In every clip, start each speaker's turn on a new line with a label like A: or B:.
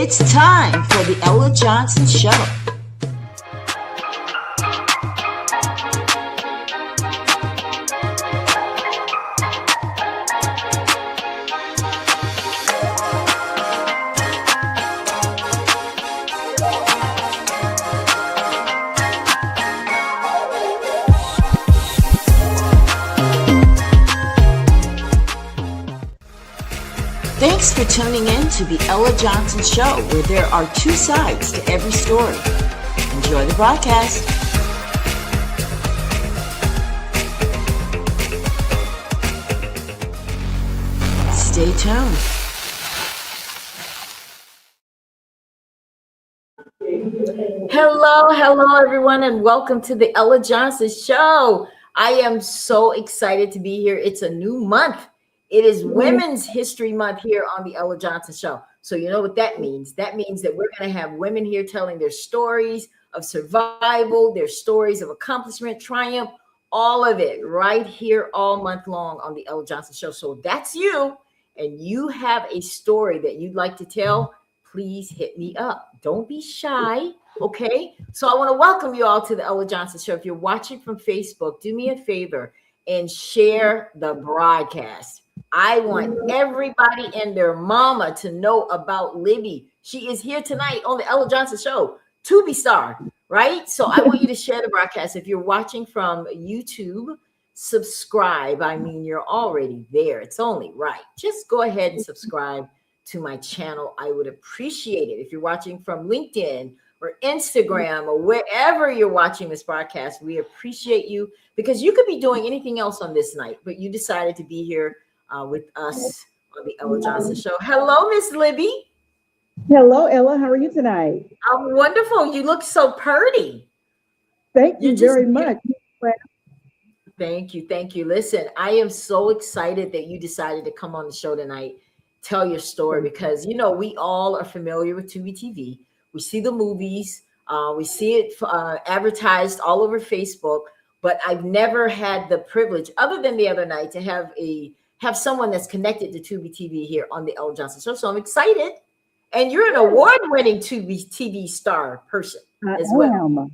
A: It's time for the Ella Johnson Show. Thanks for tuning in to the Ella Johnson Show, where there are two sides to every story. Enjoy the broadcast. Stay tuned. Hello, everyone, and welcome to the Ella Johnson Show. I am so excited to be here. It's a new month. It is Women's History Month here on the Ella Johnson Show. So you know what that means? That means that we're going to have women here telling their stories of survival, their stories of accomplishment, triumph, all of it right here all month long on the Ella Johnson Show. So if that's you and you have a story that you'd like to tell, please hit me up. Don't be shy, okay? So I want to welcome you all to the Ella Johnson Show. If you're watching from Facebook, do me a favor and share the broadcast. I want everybody and their mama to know about Libby. She is here tonight on the Ella Johnson Show, Tubi star, right? So I want you to share the broadcast. If you're watching from YouTube, subscribe. I mean, you're already there. It's only right. Just go ahead and subscribe to my channel. I would appreciate it. If you're watching from LinkedIn or Instagram or wherever you're watching this broadcast, we appreciate you because you could be doing anything else on this night, but you decided to be here with us on the Ella Johnson Show. Hello, Miss Libby.
B: Hello, Ella. How are you tonight?
A: I'm wonderful. You look so pretty.
B: Thank you very much.
A: Thank you. Thank you. Listen, I am so excited that you decided to come on the show tonight, tell your story, because, you know, we all are familiar with Tubi TV. We see the movies. We see it advertised all over Facebook, but I've never had the privilege, other than the other night, to have someone that's connected to Tubi TV here on the Ella Johnson Show. So I'm excited. And you're an award-winning Tubi TV star person as well.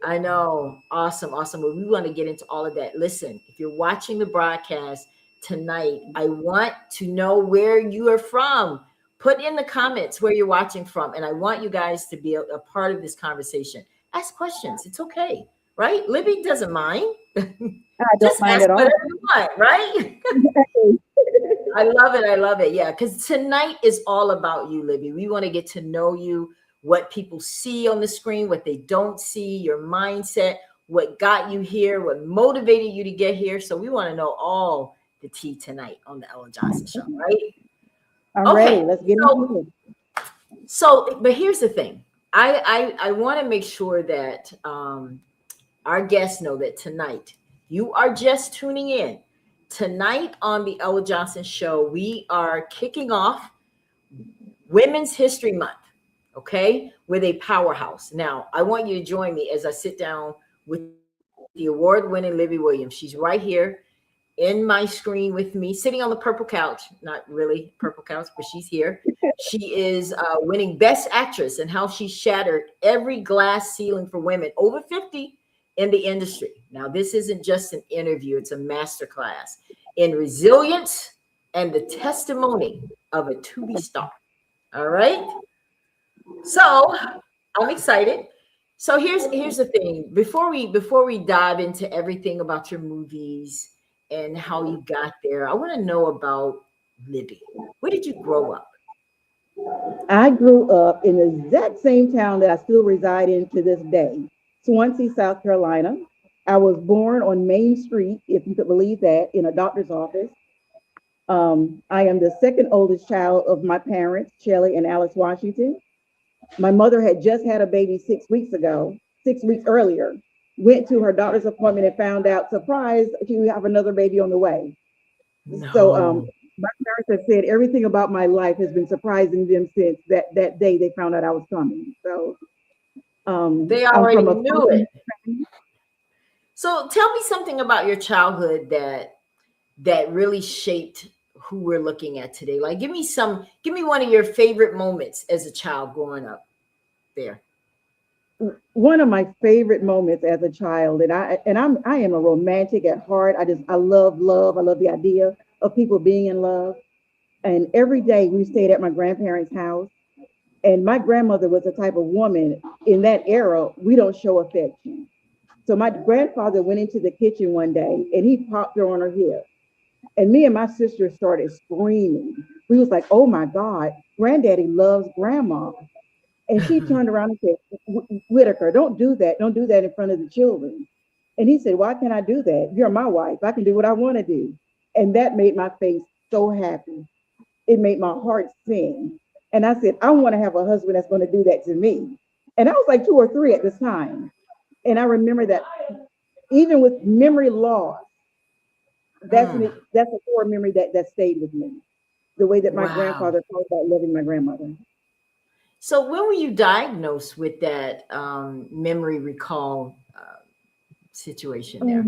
A: I know. Awesome. Well, we want to get into all of that. Listen, if you're watching the broadcast tonight, I want to know where you are from. Put in the comments where you're watching from. And I want you guys to be a part of this conversation. Ask questions. It's okay. Right? Libby doesn't mind.
B: I don't mind at all.
A: Whatever you want, right? I love it. Yeah, because tonight is all about you, Libby. We want to get to know you, what people see on the screen, what they don't see, your mindset, what got you here, what motivated you to get here. So we want to know all the tea tonight on the Ella Johnson Show, right?
B: I'm ready. Let's get into it.
A: So, but here's the thing. I want to make sure that our guests know that tonight, you are just tuning in. Tonight on the Ella Johnson Show, we are kicking off Women's History Month, okay, with a powerhouse. Now, I want you to join me as I sit down with the award-winning Libby Williams. She's right here in my screen with me, sitting on the purple couch. Not really purple couch, but she's here. She is winning Best Actress and how she shattered every glass ceiling for women over 50 in the industry. Now, this isn't just an interview, it's a masterclass in resilience and the testimony of a Tubi star. All right. So I'm excited. So here's the thing. Before we dive into everything about your movies and how you got there, I want to know about Libby. Where did you grow up?
B: I grew up in the exact same town that I still reside in to this day. Swansea, South Carolina. I was born on Main Street, if you could believe that, in a doctor's office. I am the second oldest child of my parents, Shelley and Alice Washington. My mother had just had a baby 6 weeks earlier, went to her doctor's appointment and found out, surprise, she would have another baby on the way. No. So my parents have said everything about my life has been surprising them since that day they found out I was coming. So
A: they already knew it. So tell me something about your childhood that really shaped who we're looking at today? Like, give me one of your favorite moments as a child growing up there.
B: One of my favorite moments as a child, and I am a romantic at heart. I love love. I love the idea of people being in love. And every day we stayed at my grandparents' house. And my grandmother was the type of woman in that era, we don't show affection. So my grandfather went into the kitchen one day and he popped her on her hip. And me and my sister started screaming. We was like, oh my God, granddaddy loves grandma. And she turned around and said, Whitaker, don't do that. Don't do that in front of the children. And he said, why can't I do that? You're my wife. I can do what I want to do. And that made my face so happy. It made my heart sing. And I said, I want to have a husband that's going to do that to me. And I was like 2 or 3 at this time. And I remember that even with memory loss, that's a core memory that stayed with me. The way that my grandfather talked about loving my grandmother.
A: So when were you diagnosed with that memory recall situation there?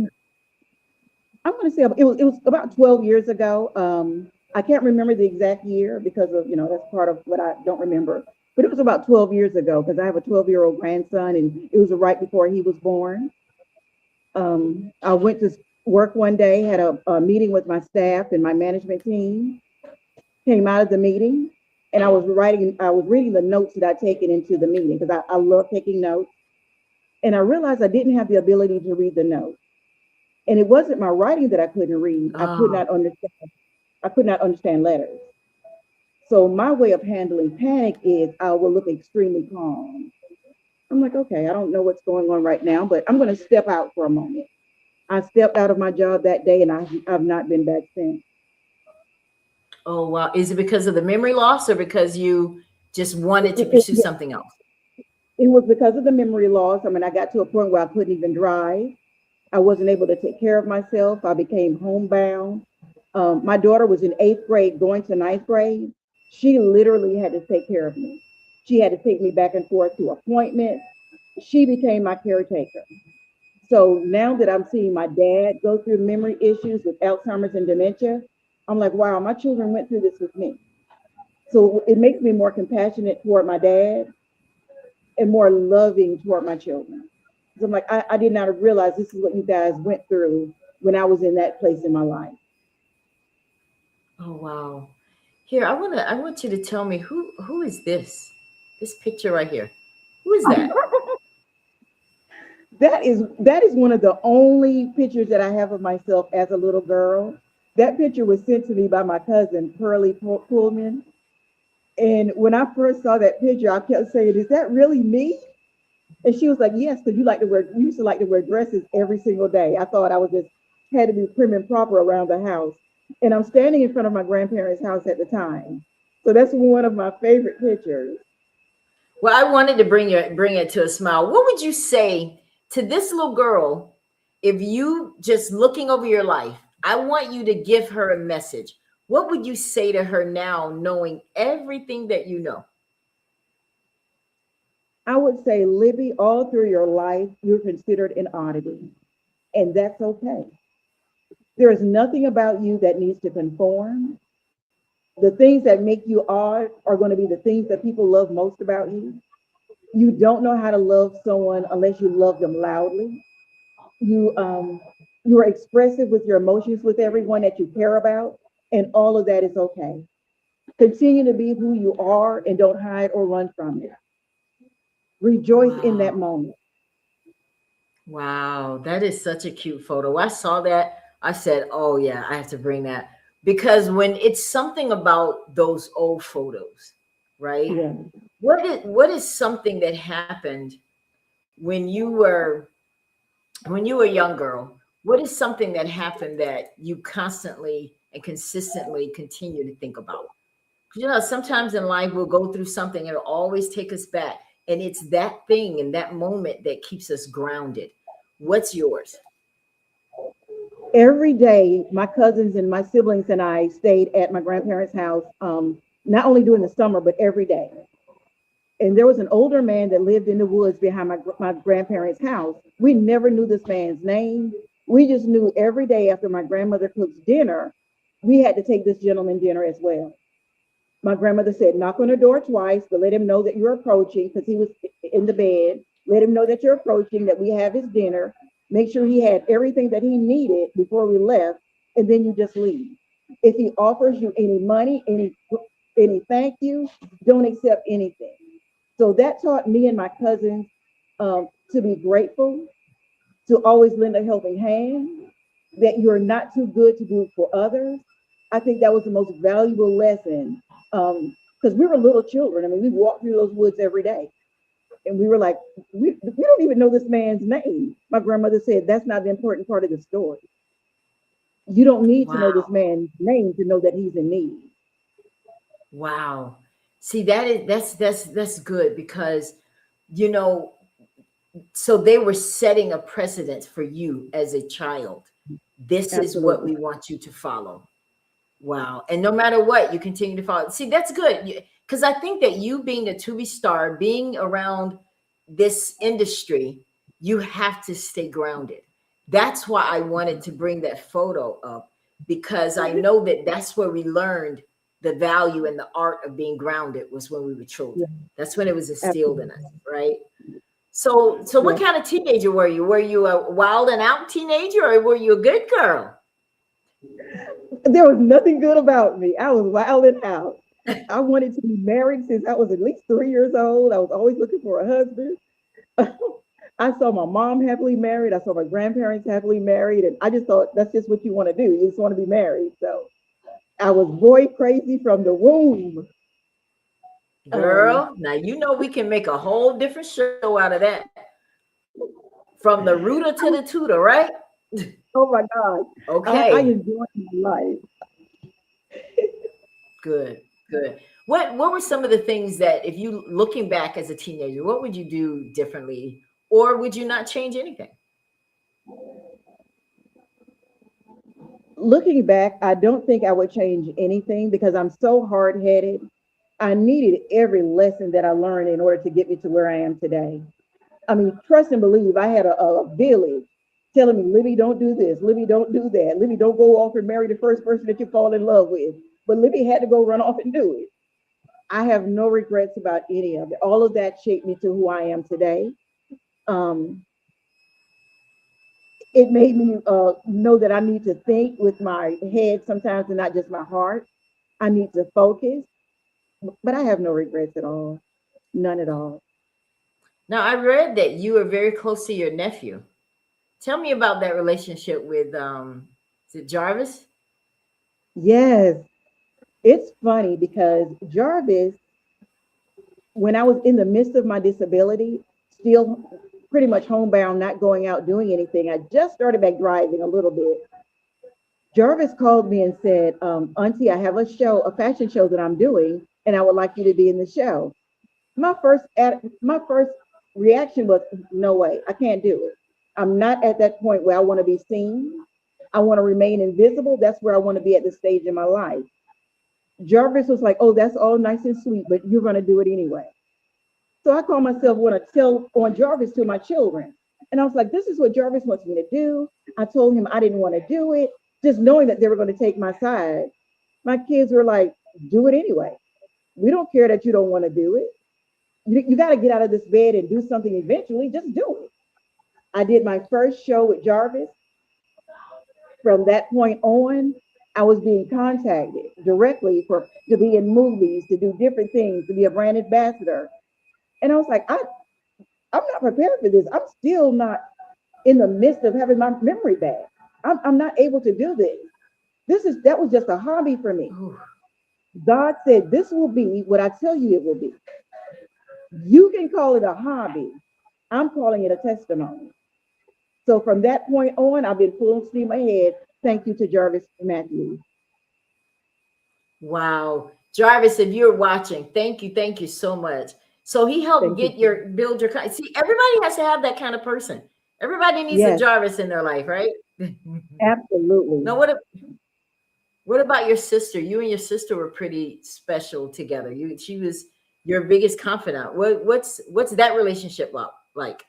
B: I'm going to say it was about 12 years ago. I can't remember the exact year because of, that's part of what I don't remember. But it was about 12 years ago because I have a 12-year-old grandson and it was right before he was born. I went to work one day, had a meeting with my staff and my management team, came out of the meeting, and I was reading the notes that I'd taken into the meeting because I love taking notes. And I realized I didn't have the ability to read the notes. And it wasn't my writing that I couldn't read. I could not understand. I could not understand letters. So my way of handling panic is I will look extremely calm. I'm like, okay, I don't know what's going on right now, but I'm going to step out for a moment. I stepped out of my job that day and I've not been back since.
A: Oh, wow. Is it because of the memory loss or because you just wanted to pursue something else?
B: It was because of the memory loss. I mean, I got to a point where I couldn't even drive. I wasn't able to take care of myself. I became homebound. My daughter was in 8th grade, going to 9th grade. She literally had to take care of me. She had to take me back and forth to appointments. She became my caretaker. So now that I'm seeing my dad go through memory issues with Alzheimer's and dementia, I'm like, wow, my children went through this with me. So it makes me more compassionate toward my dad and more loving toward my children. So I'm like, I did not realize this is what you guys went through when I was in that place in my life.
A: Oh, wow. Here, I want you to tell me who is this picture right here? Who is that?
B: That is one of the only pictures that I have of myself as a little girl. That picture was sent to me by my cousin, Pearlie Pullman. And when I first saw that picture, I kept saying, is that really me? And she was like, yes, because you used to like to wear dresses every single day. I thought I was just had to be prim and proper around the house. And I'm standing in front of my grandparents' house at the time. So that's one of my favorite pictures.
A: Well, I wanted to bring it to a smile. What would you say to this little girl if you just looking over your life? I want you to give her a message. What would you say to her now, knowing everything that you know?
B: I would say, Libby, all through your life, you're considered an oddity, and that's okay. There is nothing about you that needs to conform. The things that make you odd are going to be the things that people love most about you. You don't know how to love someone unless you love them loudly. You are expressive with your emotions with everyone that you care about, and all of that is okay. Continue to be who you are and don't hide or run from it. Rejoice in that moment.
A: Wow, that is such a cute photo. I saw that. I said, oh yeah, I have to bring that. Because when it's something about those old photos, right?
B: Yeah.
A: What is something that happened when you were a young girl? What is something that happened that you constantly and consistently continue to think about? Sometimes in life we'll go through something and it'll always take us back. And it's that thing and that moment that keeps us grounded. What's yours?
B: Every day, my cousins and my siblings and I stayed at my grandparents' house, not only during the summer, but every day. And there was an older man that lived in the woods behind my grandparents' house. We never knew this man's name. We just knew every day after my grandmother cooks dinner, we had to take this gentleman dinner as well. My grandmother said, knock on the door twice to let him know that you're approaching, because he was in the bed. Let him know that you're approaching, that we have his dinner. Make sure he had everything that he needed before we left, and then you just leave. If he offers you any money, any thank you, don't accept anything. So that taught me and my cousins to be grateful, to always lend a helping hand, that you're not too good to do for others. I think that was the most valuable lesson, because we were little children. I mean, we walked through those woods every day, and we were like, we don't even know this man's name. My grandmother said, that's not the important part of the story. You don't need to know this
A: Wow.
B: man's name to know that he's in need.
A: Wow. See, that's good because you know, so they were setting a precedent for you as a child. This is what
B: Absolutely.
A: we want you to follow. Wow. And no matter what, you continue to follow. See, that's good. Because I think that you being a Tubi star, being around this industry, you have to stay grounded. That's why I wanted to bring that photo up because I know that that's where we learned the value and the art of being grounded was when we were
B: Yeah,
A: children. That's when it was instilled in us,
B: absolutely.
A: right? So what
B: Yeah.
A: kind of teenager were you? Were you a wild and out teenager or were you a good girl?
B: There was nothing good about me. I was wilding out. I wanted to be married since I was at least 3 years old. I was always looking for a husband. I saw my mom happily married. I saw my grandparents happily married. And I just thought that's just what you want to do. You just want to be married. So I was boy crazy from the womb. Um,
A: Girl, now you know we can make a whole different show out of that. From the rooter to the tutor, right?
B: oh my God. I
A: Okay,
B: enjoyed my life.
A: good, good. What were some of the things that if you looking back as a teenager, what would you do differently? Or would you not change anything?
B: Looking back, I don't think I would change anything because I'm so hard headed. I needed every lesson that I learned in order to get me to where I am today. I mean, trust and believe, I had a village telling me, Libby, don't do this. Libby, don't do that. Libby, don't go off and marry the first person that you fall in love with. But Libby had to go run off and do it. I have no regrets about any of it. All of that shaped me to who I am today. Um, it made me know that I need to think with my head sometimes and not just my heart. I need to focus, but I have no regrets at all. None at all.
A: Now I read that you were very close to your nephew. Tell me about that relationship with is it Jarvis?
B: Yes, it's funny because Jarvis, when I was in the midst of my disability, still pretty much homebound, not going out doing anything, I just started back driving a little bit. Jarvis called me and said, Auntie, I have a fashion show that I'm doing, and I would like you to be in the show. My first reaction was, no way, I can't do it. I'm not at that point where I want to be seen. I want to remain invisible. That's where I want to be at this stage in my life. Jarvis was like, oh, that's all nice and sweet, but you're going to do it anyway. So I call myself want to tell on Jarvis to my children. And I was like, this is what Jarvis wants me to do. I told him I didn't want to do it, just knowing that they were going to take my side. My kids were like, do it anyway. We don't care that you don't want to do it. You got to get out of this bed and do something eventually. Just do it. I did my first show with Jarvis. From that point on, I was being contacted directly for to be in movies, to do different things, to be a brand ambassador. And I was like, I'm not prepared for this. I'm still not in the midst of having my memory back. I'm not able to do this. That was just a hobby for me.
A: Ooh,
B: God said, this will be what I tell you it will be. You can call it a hobby. I'm calling it a testimony. So from that point on, I've been full steam ahead. Thank you to Jarvis Matthews.
A: wow. Jarvis, if you're watching, thank you so much. So he helped
B: Thank
A: get
B: you.
A: your build your see, everybody has to have that kind of person. Everybody needs a
B: Yes,
A: Jarvis in their life, right?
B: absolutely.
A: Now what about your sister? You and your sister were pretty special together. She was your biggest confidant. What's that relationship like?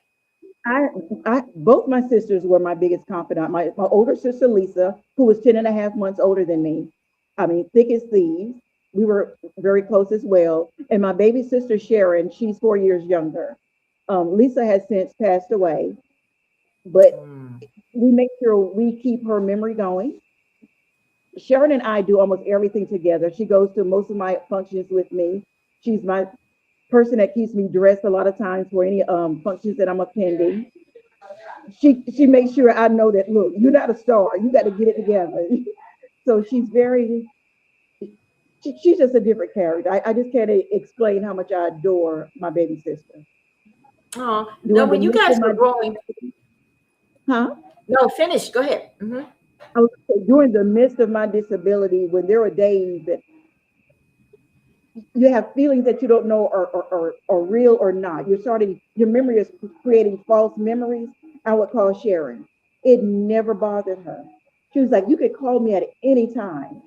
B: I, both my sisters were my biggest confidant. My older sister, Lisa, who was 10 and a half months older than me. I mean, thick as thieves. We were very close as well. And my baby sister, Sharon, she's 4 years younger. Lisa has since passed away, but
A: Mm.
B: we make sure we keep her memory going. Sharon and I do almost everything together. She goes to most of my functions with me. She's my person that keeps me dressed a lot of times for any functions that I'm attending. She makes sure I know that, look, you're not a star. You got to get it together. So she's very she's just a different character. I just can't explain how much I adore my baby sister.
A: Oh, now
B: During the
A: when you
B: midst
A: guys
B: of
A: were
B: my
A: growing,
B: huh?
A: no, finish. Go ahead. Hmm.
B: I was during the midst of my disability, when there were days that you have feelings that you don't know are real or not. You're starting, your memory is creating false memories. I would call Sharon. It never bothered her. She was like, you could call me at any time.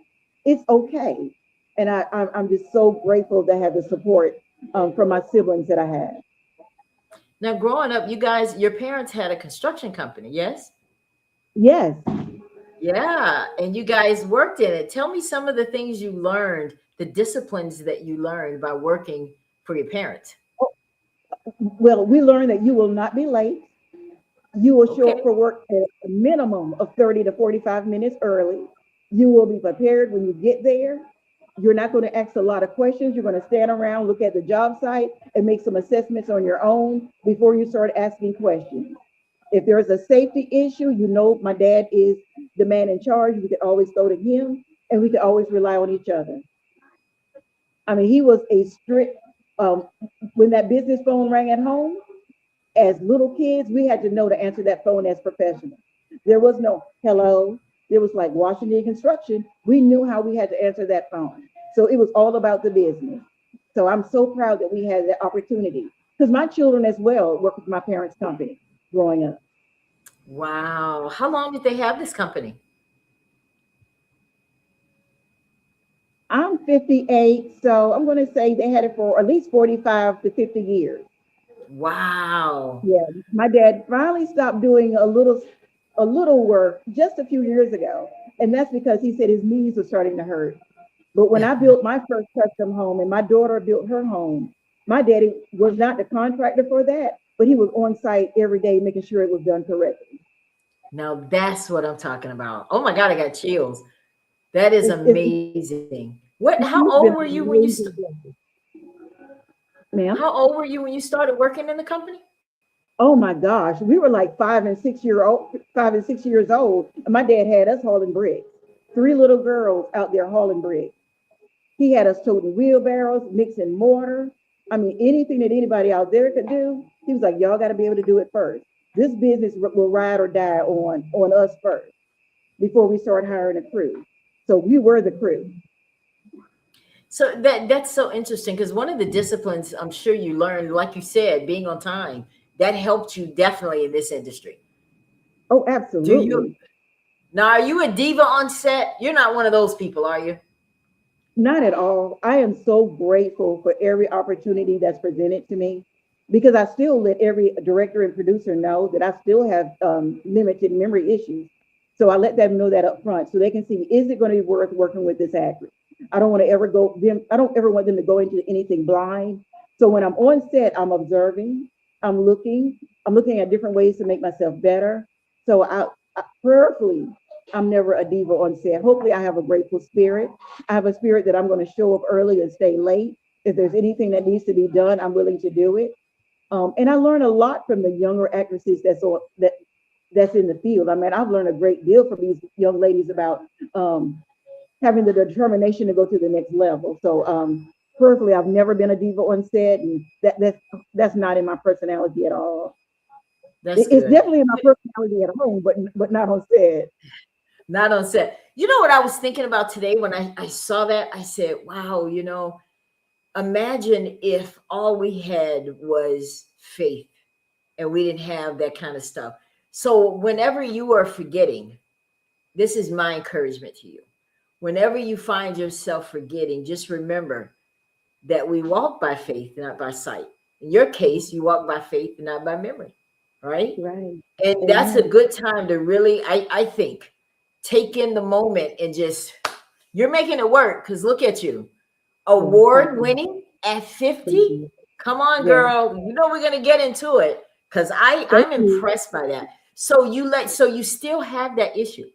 B: It's okay. And I'm just so grateful to have the support from my siblings that I have.
A: Now, growing up, you guys, your parents had a construction company, yes?
B: Yes.
A: Yeah, and you guys worked in it. Tell me some of the things you learned, the disciplines that you learned by working for your parents.
B: Well, we learned that you will not be late. You will show up
A: Okay.
B: for work at a minimum of 30 to 45 minutes early. You will be prepared when you get there. You're not going to ask a lot of questions. You're going to stand around, look at the job site, and make some assessments on your own before you start asking questions. If there's a safety issue, you know my dad is the man in charge. We could always go to him, and we could always rely on each other. I mean, he was a strict, um, when that business phone rang at home, as little kids, we had to know to answer that phone as professionals. There was no hello. There was like Washington Construction. We knew how we had to answer that phone. So it was all about the business. So I'm so proud that we had that opportunity because my children as well work with my parents' company growing up.
A: Wow. How long did they have this company?
B: I'm 58, so I'm going to say they had it for at least 45 to 50 years.
A: Wow.
B: Yeah, my dad finally stopped doing a little work just a few years ago, and that's because he said his knees were starting to hurt. But when I built my first custom home and my daughter built her home, my daddy was not the contractor for that, but he was on site every day making sure it was done correctly.
A: Now that's what I'm talking about. Oh my God, I got chills. That is
B: It's
A: amazing. What, how
B: he's
A: old
B: been
A: were you
B: an
A: when
B: amazing blessing, ma'am.
A: how old were you when you started working in the company?
B: Oh my gosh, we were like 5 and 6 years old, and my dad had us hauling bricks. Three little girls out there hauling bricks. He had us toting wheelbarrows, mixing mortar. I mean, anything that anybody out there could do. He was like, y'all got to be able to do it first. This business will ride or die on us first before we start hiring a crew. So we were the crew.
A: So that's so interesting because one of the disciplines I'm sure you learned, like you said, being on time, that helped you definitely in this industry.
B: Oh,
A: Do you
B: absolutely.
A: now are you a diva on set? You're not one of those people, are you?
B: Not at all. I am so grateful for every opportunity that's presented to me because I still let every director and producer know that I still have limited memory issues. So I let them know that up front so they can see, is it going to be worth working with this actor? I don't ever want them to go into anything blind. So when I'm on set, I'm observing, I'm looking at different ways to make myself better. So prayerfully, I'm never a diva on set. Hopefully I have a grateful spirit. I have a spirit that I'm going to show up early and stay late. If there's anything that needs to be done, I'm willing to do it. And I learn a lot from the younger actresses that's in the field. I mean, I've learned a great deal from these young ladies about having the determination to go to the next level. So personally, I've never been a diva on set, and that's not in my personality at all.
A: That's
B: It's
A: good.
B: definitely in my personality at home, but not on set.
A: Not on set. You know what I was thinking about today when I saw that? I said, wow, imagine if all we had was faith and we didn't have that kind of stuff. So whenever you are forgetting, this is my encouragement to you. Whenever you find yourself forgetting, just remember that we walk by faith, not by sight. In your case, you walk by faith and not by memory, right?
B: Right.
A: And that's a
B: Amen.
A: good time to really, I think, take in the moment and just You're making it work because look at you.
B: Yes, thank
A: Award
B: you.
A: winning at
B: Thank
A: 50.
B: you.
A: Come on,
B: Yes,
A: girl. You know we're gonna get into it because
B: thank
A: I'm
B: you.
A: impressed by that. So you still have that issue.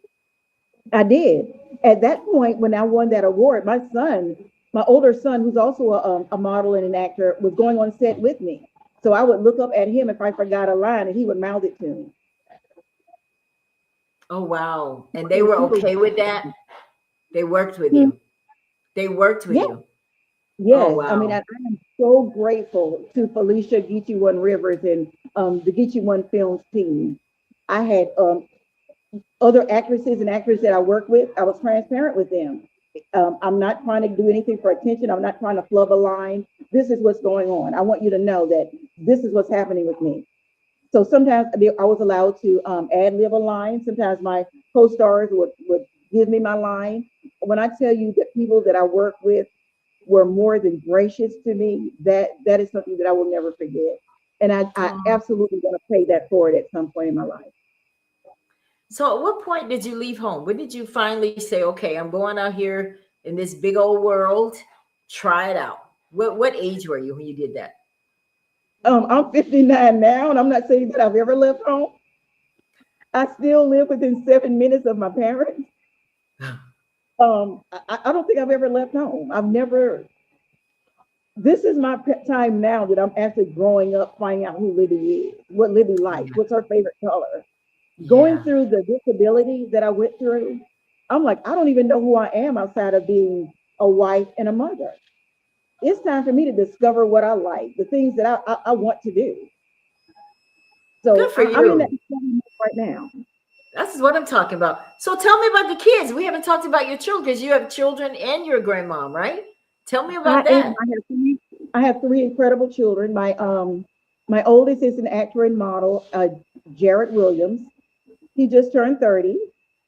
B: I did. At that point, when I won that award, my son, my older son, who's also a model and an actor, was going on set with me. So I would look up at him if I forgot a line, and he would mouth it to me.
A: Oh wow. And they
B: And
A: were
B: people,
A: okay with that. They worked with
B: hmm,
A: you. They worked with
B: yeah,
A: you. Oh
B: yes. I mean,
A: wow.
B: I am so grateful to Felicia Geechee One Rivers and the Geechee One Films team. I had other actresses and actors that I work with. I was transparent with them. I'm not trying to do anything for attention. I'm not trying to flub a line. This is what's going on. I want you to know that this is what's happening with me. So sometimes I was allowed to ad lib a line. Sometimes my co-stars would give me my line. When I tell you that people that I work with were more than gracious to me, that is something that I will never forget. And I
A: Oh.
B: absolutely going to pay that forward at some point in my life.
A: So at what point did you leave home? When did you finally say, okay, I'm going out here in this big old world, try it out? What age were you when you did that?
B: I'm 59 now, and I'm not saying that I've ever left home. I still live within 7 minutes of my parents. I don't think I've ever left home. I've never. This is my time now that I'm actually growing up, finding out who Libby is, what Libby likes,
A: Yeah.
B: what's her favorite color. Going
A: Yeah.
B: through the disability that I went through, I'm like, I don't even know who I am outside of being a wife and a mother. It's time for me to discover what I like, the things that I want to do.
A: Good
B: So
A: for
B: I'm in that
A: you.
B: right now.
A: That's what I'm talking about. So tell me about the kids. We haven't talked about your children because you have children and your grandmom, right? Tell me
B: I
A: about
B: am.
A: that.
B: I have three incredible children. My oldest is an actor and model, Jared Williams. He just turned 30.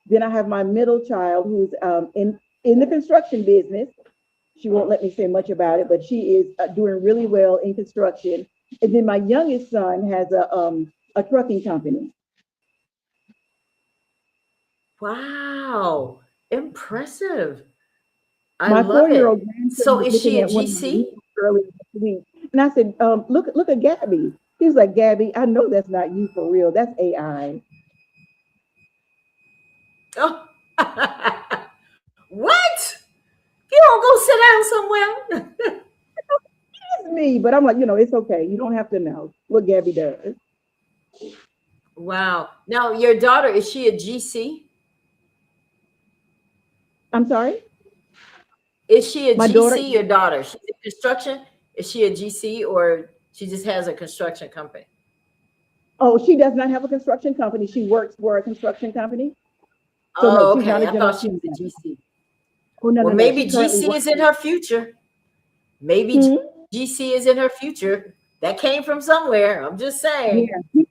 B: Then I have my middle child who's in the construction business. She won't let me say much about it, but she is doing really well in construction. And then my youngest son has a trucking company.
A: Wow. Impressive. I
B: My
A: love
B: 4-year-old
A: it.
B: grandson
A: So
B: was
A: is
B: looking
A: she a
B: at one of my
A: GC?
B: movies earlier this week, and I said, look at Gabby. He was like, Gabby, I know that's not you for real. That's AI.
A: Oh. What? You don't go sit down somewhere.
B: It's me, but I'm like, it's okay. You don't have to know what Gabby does.
A: Wow. Now, your daughter, is she a GC?
B: I'm sorry,
A: Is she a
B: my daughter.
A: GC, your daughter? She's in construction? Is she a GC or she just has a construction company?
B: Oh, she does not have a construction company. She works for a construction company. So no,
A: Oh,
B: she's not
A: okay.
B: a
A: I
B: general
A: thought she was a
B: manager.
A: GC.
B: Oh no,
A: Well,
B: no, no.
A: maybe
B: She currently
A: GC
B: works.
A: is in her future. Maybe
B: Hmm?
A: GC is in her future. That came from somewhere. I'm just saying.
B: Yeah,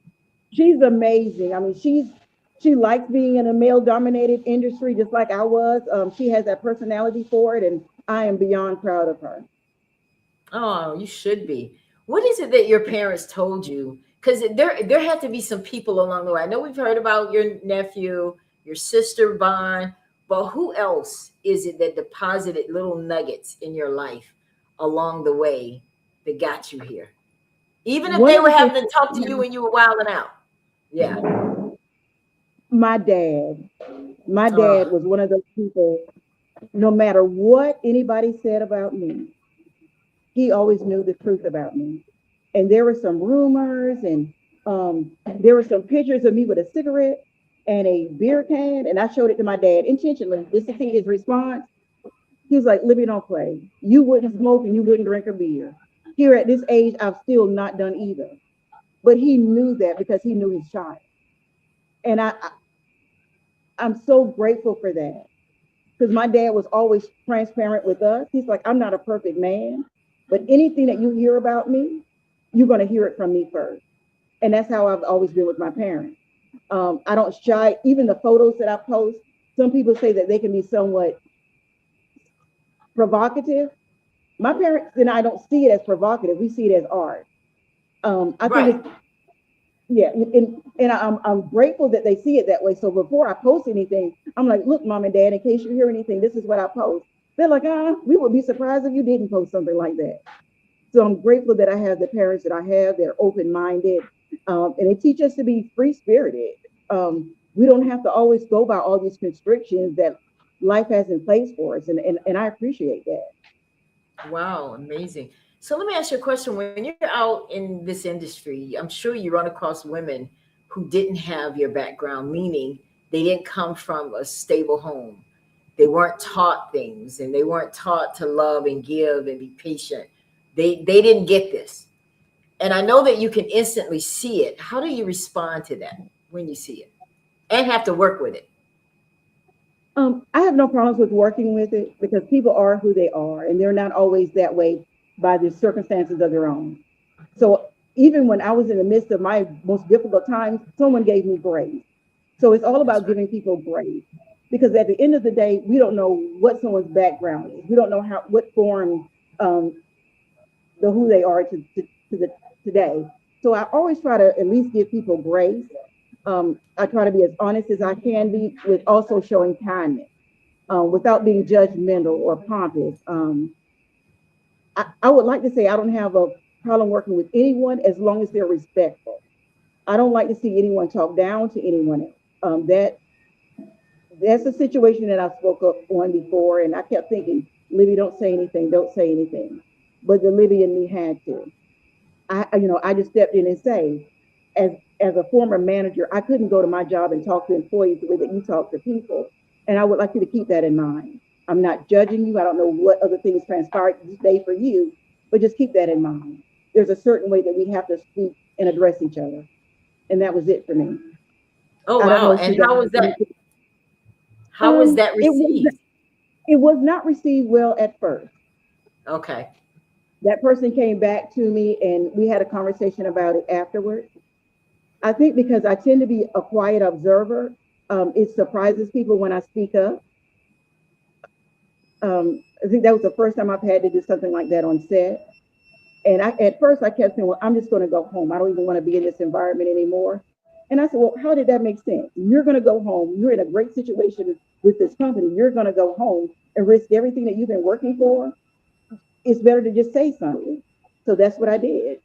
B: she's amazing. I mean, she likes being in a male-dominated industry, just like I was. She has that personality for it, and I am beyond proud of her.
A: Oh, you should be. What is it that your parents told you? Because there had to be some people along the way. I know we've heard about your nephew, your sister Bond, but who else is it that deposited little nuggets in your life along the way that got you here? Even if
B: One
A: they
B: of
A: were
B: the things,
A: having to talk to you when you were wilding out. Yeah.
B: my dad, my
A: Oh,
B: dad was one of those people. No matter what anybody said about me, he always knew the truth about me. And there were some rumors, and there were some pictures of me with a cigarette and a beer can, and I showed it to my dad intentionally just to see his response. He was like, Libby, don't play. You wouldn't smoke and you wouldn't drink a beer. Here at this age, I've still not done either. But he knew that because he knew his child. And I'm so grateful for that because my dad was always transparent with us. He's like, I'm not a perfect man, but anything that you hear about me, you're going to hear it from me first. And that's how I've always been with my parents. I don't shy, even the photos that I post. Some people say that they can be somewhat provocative. My parents and I don't see it as provocative. We see it as art. I think
A: right.
B: it's Yeah, and I'm grateful that they see it that way. So before I post anything, I'm like, look, mom and dad, in case you hear anything, this is what I post. They're like, we would be surprised if you didn't post something like that. So I'm grateful that I have the parents that I have. They're open-minded, and they teach us to be free-spirited. We don't have to always go by all these constrictions that life has in place for us, and I appreciate that.
A: Wow, amazing. So let me ask you a question. When you're out in this industry, I'm sure you run across women who didn't have your background, meaning they didn't come from a stable home. They weren't taught things and they weren't taught to love and give and be patient. They didn't get this. And I know that you can instantly see it. How do you respond to that when you see it and have to work with it?
B: I have no problems with working with it because people are who they are, and they're not always that way by the circumstances of their own. So even when I was in the midst of my most difficult times, someone gave me grace. So it's all
A: That's
B: about
A: right.
B: giving people grace because at the end of the day, we don't know what someone's background is. We don't know how what form um, the who they are to the today. So I always try to at least give people grace. I try to be as honest as I can be with also showing kindness without being judgmental or pompous. I would like to say I don't have a problem working with anyone as long as they're respectful. I don't like to see anyone talk down to anyone else. That's a situation that I spoke up on before, and I kept thinking, Libby, don't say anything, don't say anything. But the Libby in me had to. I just stepped in and say, as as a former manager, I couldn't go to my job and talk to employees the way that you talk to people. And I would like you to keep that in mind. I'm not judging you. I don't know what other things transpired this day for you, but just keep that in mind. There's a certain way that we have to speak and address each other. And that was it for me.
A: Oh
B: I don't
A: wow.
B: know if
A: And
B: you guys
A: how was
B: have
A: that?
B: anything.
A: How was that
B: It was
A: received?
B: it was not received well at first.
A: Okay.
B: That person came back to me and we had a conversation about it afterwards. I think because I tend to be a quiet observer, it surprises people when I speak up. I think that was the first time I've had to do something like that on set. And at first I kept saying, well, I'm just going to go home. I don't even want to be in this environment anymore. And I said, well, how did that make sense? You're going to go home. You're in a great situation with this company. You're going to go home and risk everything that you've been working for. It's better to just say something. So that's what I did.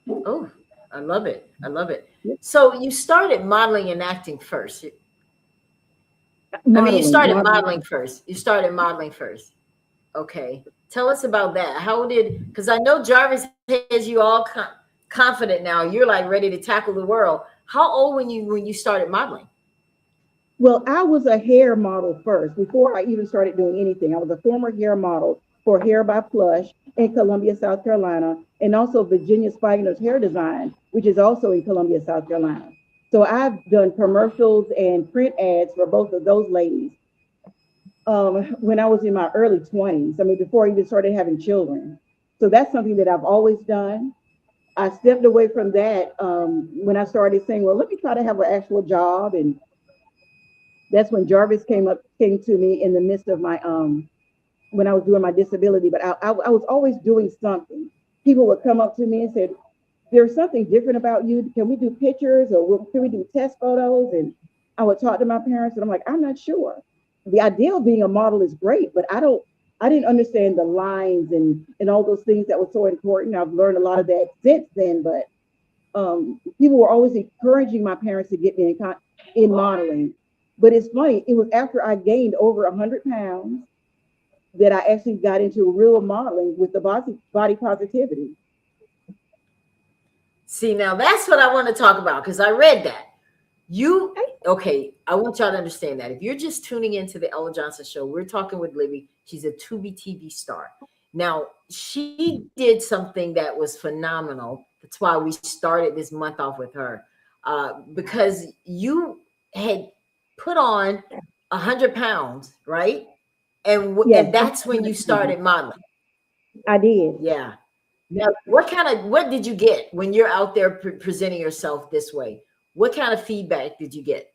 A: Oh, I love it. I love it. So you started modeling and acting first. I mean, you
B: Modeling,
A: started
B: modeling.
A: modeling first. You started modeling first. Okay. Tell us about that. How did, because I know Jarvis has you all confident now. You're like ready to tackle the world. How old when you started modeling?
B: Well, I was a hair model first before I even started doing anything. I was a former hair model for Hair by Plush in Columbia, South Carolina, and also Virginia Spigner's Hair Design, which is also in Columbia, South Carolina. So I've done commercials and print ads for both of those ladies when I was in my early 20s. I mean, before I even started having children. So that's something that I've always done. I stepped away from that when I started saying, well, let me try to have an actual job. And that's when Jarvis came to me in the midst of my when I was doing my disability. But I was always doing something. People would come up to me and said, "There's something different about you. Can we do pictures or can we do test photos?" And I would talk to my parents, and I'm like, "I'm not sure." The idea of being a model is great, but I didn't understand the lines and all those things that were so important. I've learned a lot of that since then, but people were always encouraging my parents to get me in modeling. But it's funny, it was after I gained over 100 pounds that I actually got into real modeling with the body positivity.
A: See, now that's what I want to talk about because I read that. You okay? I want y'all to understand that if you're just tuning into the Ella Johnson show, we're talking with Libby. She's a Tubi TV star. Now she did something that was phenomenal. That's why we started this month off with her, because you had put on 100 pounds, right?
B: Yes,
A: And that's when you started modeling.
B: I did.
A: Yeah. Now, what did you get when you're out there presenting yourself this way? What kind of feedback did you get?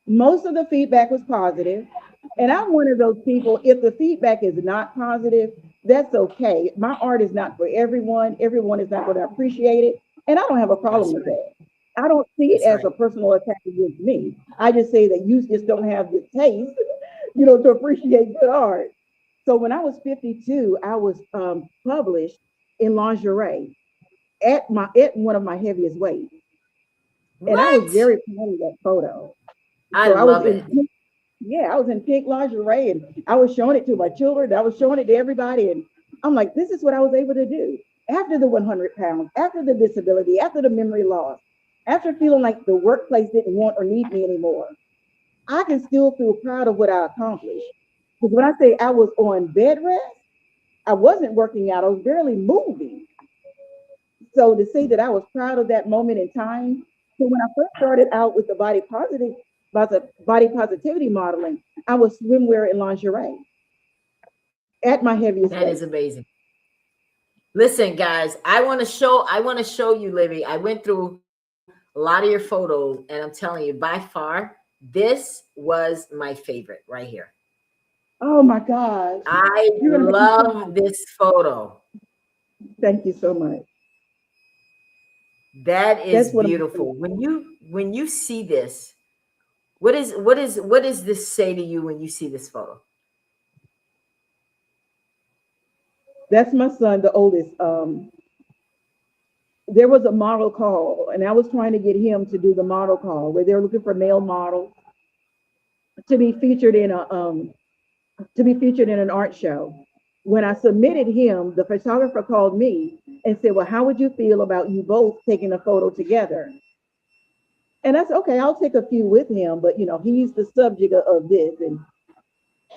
B: Most of the feedback was positive, and I'm one of those people. If the feedback is not positive, that's okay. My art is not for everyone. Everyone is not going to appreciate it. And I don't have a
A: That's
B: problem with
A: right.
B: that. I don't see it
A: That's
B: as
A: right.
B: a personal attack against me. I just say that you just don't have the taste, to appreciate good art. So when I was 52, I was published in lingerie at one of my heaviest weights, and I was
A: What?
B: very proud of that photo.
A: I
B: So I was
A: love
B: in
A: it.
B: pink, yeah, I was in pink lingerie, and I was showing it to my children. I was showing it to everybody, and I'm like, this is what I was able to do after the 100 pounds, after the disability, after the memory loss, after feeling like the workplace didn't want or need me anymore. I can still feel proud of what I accomplished. Because when I say I was on bed rest, I wasn't working out. I was barely moving. So to say that I was proud of that moment in time. So when I first started out with the body positivity modeling, I was swimwear and lingerie at my heaviest
A: That is
B: weight.
A: amazing. Listen, guys, I want to show you, Libby. I went through a lot of your photos, and I'm telling you, by far, this was my favorite right here.
B: Oh my gosh.
A: I
B: You're gonna make me cry.
A: love this photo.
B: Thank you so much.
A: That is
B: That's one of my
A: beautiful.
B: favorites.
A: When you see this, what does this say to you when you see this photo?
B: That's my son, the oldest. There was a model call, and I was trying to get him to do the model call where they're looking for male models to be featured in a an art show. When I submitted him, the photographer called me and said, "Well, how would you feel about you both taking a photo together?" And I said, "Okay, I'll take a few with him, but he's the subject of this." And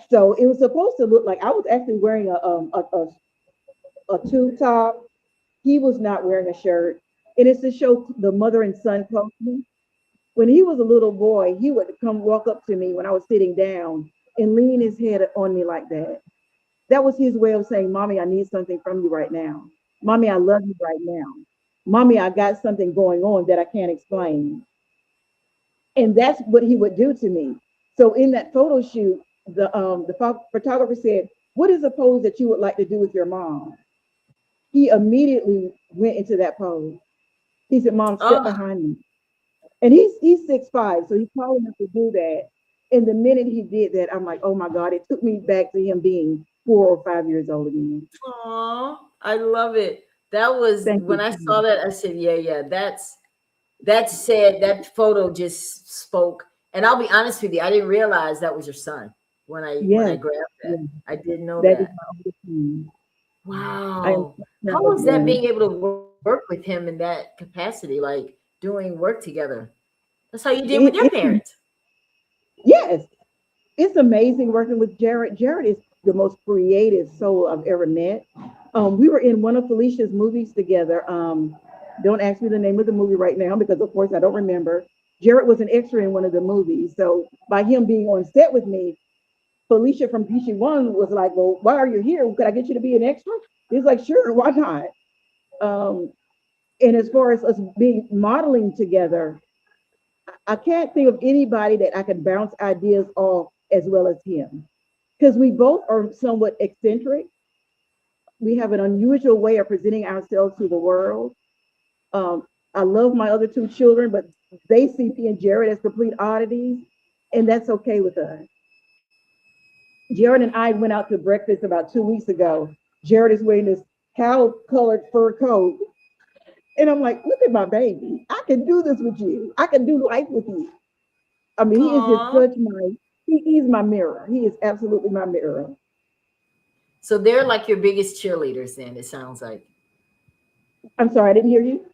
B: so it was supposed to look like I was actually wearing a tube top. He was not wearing a shirt, and it's to show the mother and son closely. When he was a little boy, he would come walk up to me when I was sitting down and lean his head on me like that. That was his way of saying, Mommy, I need something from you right now. Mommy, I love you right now. Mommy, I got something going on that I can't explain. And that's what he would do to me. So in that photo shoot, the photographer said, "What is a pose that you would like to do with your mom?" He immediately went into that pose. He said, "Mom, step
A: Oh,
B: behind me." And he's 6'5", so he's tall enough to do that. And the minute he did that, I'm like, oh my God, it took me back to him being 4 or 5 years old again.
A: aw, I love it. That was
B: Thank
A: when
B: you
A: I
B: so
A: saw
B: much.
A: that. I said, yeah, yeah, that said that photo just spoke. And I'll be honest with you, I didn't realize that was your son when I
B: Yes,
A: grabbed that.
B: yes,
A: I didn't know
B: that is
A: that.
B: my oldest son. I am
A: Wow.
B: so
A: How
B: proud of
A: was that being
B: him.
A: able to work with him in that capacity, like doing work together? That's how you did with your
B: It,
A: parents.
B: yes, it's amazing working with Jared. Jared is the most creative soul I've ever met. We were in one of Felicia's movies together. Don't ask me the name of the movie right now because, of course, I don't remember. Jared was an extra in one of the movies. So by him being on set with me, Felicia from PC One was like, "Well, why are you here? Could I get you to be an extra?" He's like, "Sure, why not?" Um, and as far as us being modeling together, I can't think of anybody that I could bounce ideas off as well as him because we both are somewhat eccentric. We have an unusual way of presenting ourselves to the world. Um, I love my other two children, but they see P and Jared as complete oddities, and that's okay with us. Jared and I went out to breakfast about 2 weeks ago. Jared is wearing this cow colored fur coat. And I'm like, look at my baby. I can do this with you. I can do life with you. I mean, he is just
A: Aw.
B: such he's my mirror. He is absolutely my mirror.
A: So they're like your biggest cheerleaders, then, it sounds like.
B: I'm sorry, I didn't hear you.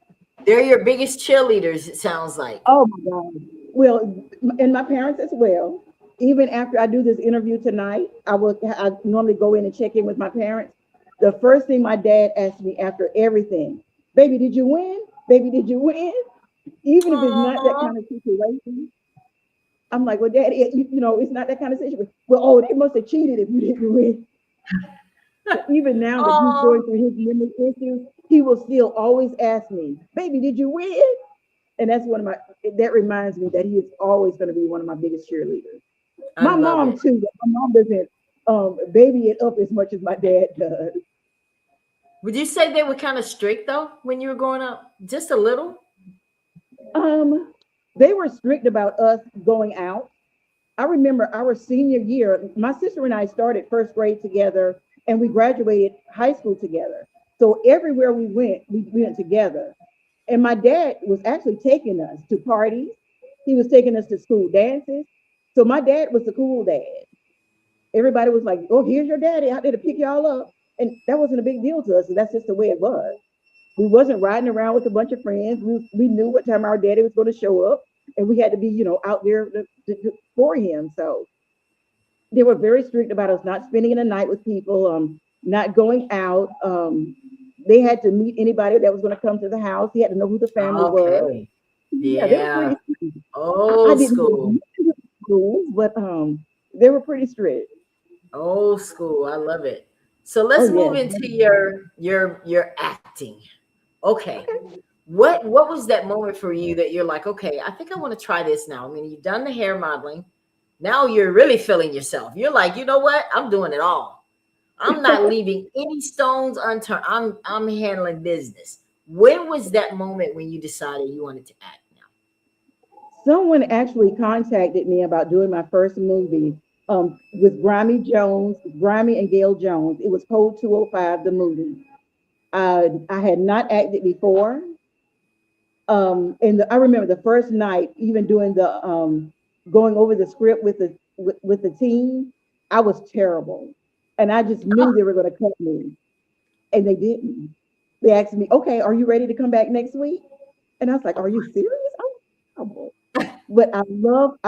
A: They're your biggest cheerleaders, it sounds like.
B: Oh my God. Well, and my parents as well. Even after I do this interview tonight, I normally go in and check in with my parents. The first thing my dad asked me after everything, baby, did you win? Baby, did you win? Even if it's not that
A: Aw.
B: kind of situation, I'm like, well, daddy, it's not that kind of situation. Well, oh, they must have cheated if you didn't win. So even now that he's
A: Aw.
B: going through his memory issues, he will still always ask me, baby, did you win? And that's that reminds me that he is always going to be one of my biggest cheerleaders.
A: I
B: My
A: love
B: mom
A: it.
B: too. My mom doesn't baby it up as much as my dad does.
A: Would you say they were kind of strict though when you were growing up? Just a little?
B: Um, they were strict about us going out. I remember our senior year, my sister and I started first grade together and we graduated high school together. So everywhere we went together. And my dad was actually taking us to parties. He was taking us to school dances. So my dad was the cool dad. Everybody was like, oh, here's your daddy out there to pick y'all up. And that wasn't a big deal to us. And that's just the way it was. We wasn't riding around with a bunch of friends. We knew what time our daddy was going to show up. And we had to be, out there for him. So they were very strict about us not spending the night with people, not going out. They had to meet anybody that was going to come to the house. He had to know who the family was.
A: Okay.
B: Yeah, they were
A: Yeah.
B: pretty strict. I
A: Old
B: didn't
A: school.
B: do schools, but they were pretty strict.
A: Old school. I love it. So
B: Oh
A: let's
B: yeah.
A: move into your acting. Okay. What was that moment for you that you're like, okay, I think I want to try this now? I mean, you've done the hair modeling. Now you're really feeling yourself. You're like, you know what? I'm doing it all. I'm not leaving any stones unturned. I'm handling business. When was that moment when you decided you wanted to act now?
B: Someone actually contacted me about doing my first movie with Grammy and Gail Jones. It was Code 205, the movie. I had not acted before. I remember the first night, even doing the going over the script with the team, I was terrible, and I just knew they were going to cut me, and they didn't. They asked me, "Okay, are you ready to come back next week?" And I was like, "Are you serious?" I was terrible. But I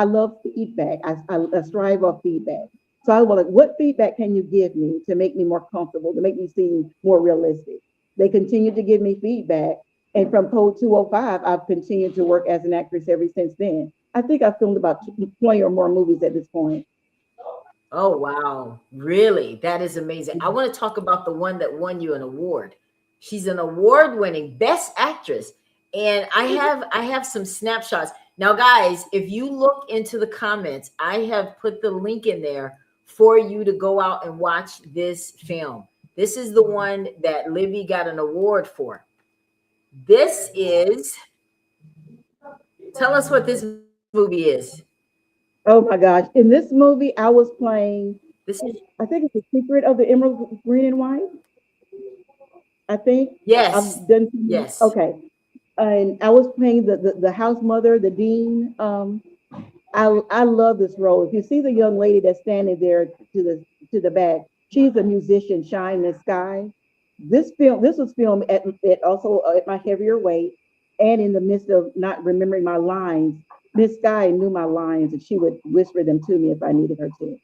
B: love feedback. I strive off feedback. So I was like, what feedback can you give me to make me more comfortable, to make me seem more realistic? They continued to give me feedback. And from Code 205, I've continued to work as an actress ever since then. I think I've filmed about 20 or more movies at this point.
A: Oh wow. Really? That is amazing. I want to talk about the one that won you an award. She's an award-winning best actress. And I have some snapshots. Now guys, if you look into the comments, I have put the link in there for you to go out and watch this film. This is the one that Libby got an award for. This is, tell us what this movie is.
B: Oh my gosh. In this movie, I was playing,
A: This is,
B: I think it's The Secret of the Emerald Green and White. I think
A: yes.
B: I've done.
A: Yes.
B: Okay. And I was playing the house mother, the dean. I love this role. If you see the young lady that's standing there to the back, she's a musician, Shine Miss Sky. This was filmed at also at my heavier weight, and in the midst of not remembering my lines. Miss Sky knew my lines, and she would whisper them to me if I needed her to.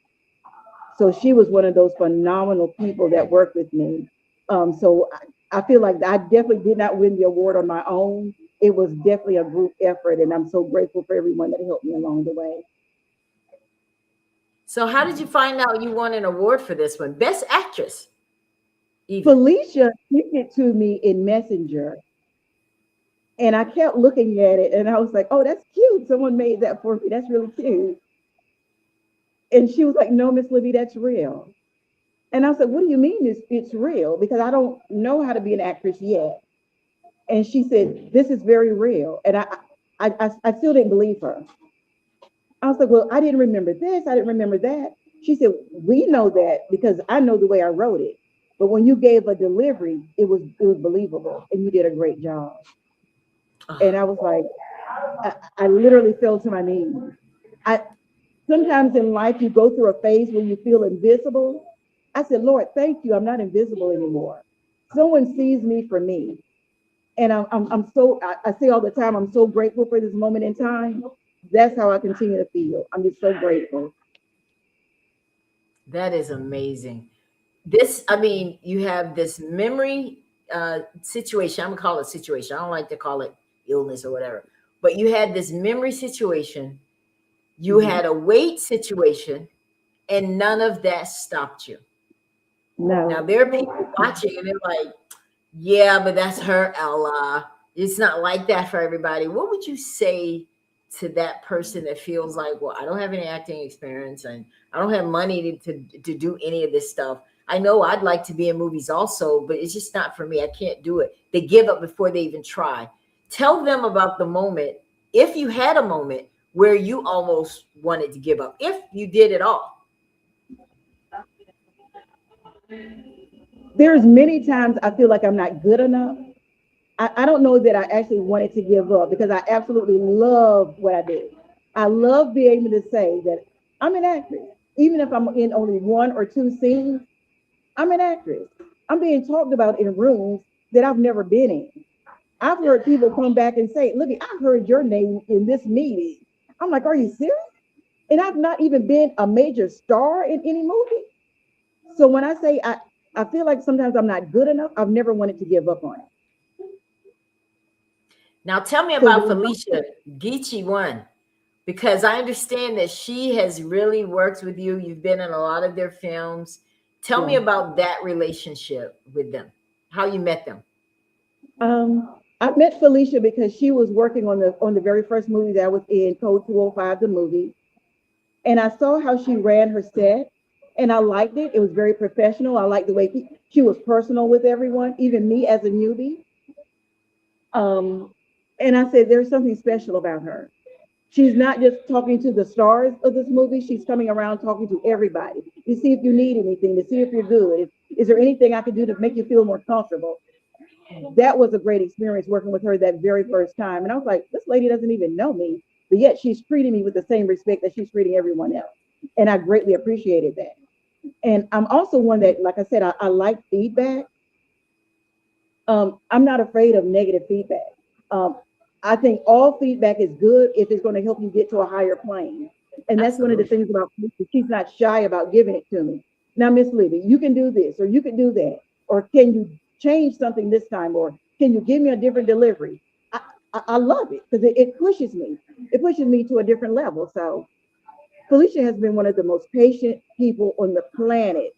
B: So she was one of those phenomenal people that worked with me. So I feel like I definitely did not win the award on my own. It was definitely a group effort, and I'm so grateful for everyone that helped me along the way.
A: So how did you find out you won an award for this one? Best actress, even.
B: Felicia sent it to me in Messenger, and I kept looking at it, and I was like, "Oh, that's cute. Someone made that for me. That's really cute." And she was like, "No, Miss Libby, that's real." And I said, "What do you mean it's real? Because I don't know how to be an actress yet." And she said, "This is very real." And I still didn't believe her. I was like, "Well, I didn't remember this. I didn't remember that." She said, "We know that because I know the way I wrote it. But when you gave a delivery, it was believable, and you did a great job." And I was like, I literally fell to my knees. I Sometimes in life you go through a phase where you feel invisible. I said, "Lord, thank you. I'm not invisible anymore. Someone sees me for me." And I say all the time, I'm so grateful for this moment in time. That's how I continue to feel. I'm just so grateful.
A: That is amazing. This, I mean, you have this memory situation. I'm gonna call it situation. I don't like to call it illness or whatever. But you had this memory situation. You
B: Mhm.
A: had a weight situation, and none of that stopped you. Now
B: No.
A: there are people watching, and they're like, "Yeah, but that's her, Ella. It's not like that for everybody." What would you say to that person that feels like, "Well, I don't have any acting experience, and I don't have money to do any of this stuff. I know I'd like to be in movies also, but it's just not for me. I can't do it. They give up before they even try. Tell them about the moment, if you had a moment where you almost wanted to give up, if you did at all.
B: There's many times I feel like I'm not good enough. I don't know that I actually wanted to give up because I absolutely love what I do. I love being able to say that I'm an actress. Even if I'm in only one or two scenes, I'm an actress. I'm being talked about in rooms that I've never been in. I've heard people come back and say, "Libby, I heard your name in this meeting." I'm like, "Are you serious?" And I've not even been a major star in any movie. So when I say I feel like sometimes I'm not good enough, I've never wanted to give up on it.
A: Now tell me
B: So
A: about Felicia Geechee one, because I understand that she has really worked with you. You've been in a lot of their films. Tell me
B: yeah.
A: about that relationship with them, how you met them.
B: I met Felicia because she was working on the very first movie that I was in, Code 205, the movie, and I saw how she ran her set, and I liked it. It was very professional. I liked the way she was personal with everyone, even me as a newbie. Um, and I said, "There's something special about her. She's not just talking to the stars of this movie. She's coming around talking to everybody to see if you need anything, to see if you're good. Is there anything I can do to make you feel more comfortable?" That was a great experience working with her that very first time. And I was like, this lady doesn't even know me, but yet she's treating me with the same respect that she's treating everyone else. And I greatly appreciated that. And I'm also one that, like I said, I like feedback. I'm not afraid of negative feedback. Um, I think all feedback is good if it's going to help you get to a higher plane. And that's one of the
A: Absolutely.
B: things about Felicia. She's not shy about giving it to me. Now, Miss Libby, you can do this, or you can do that, or can you change something this time, or can you give me a different delivery? I love it because it pushes me. It pushes me to a different level. So Felicia has been one of the most patient people on the planet,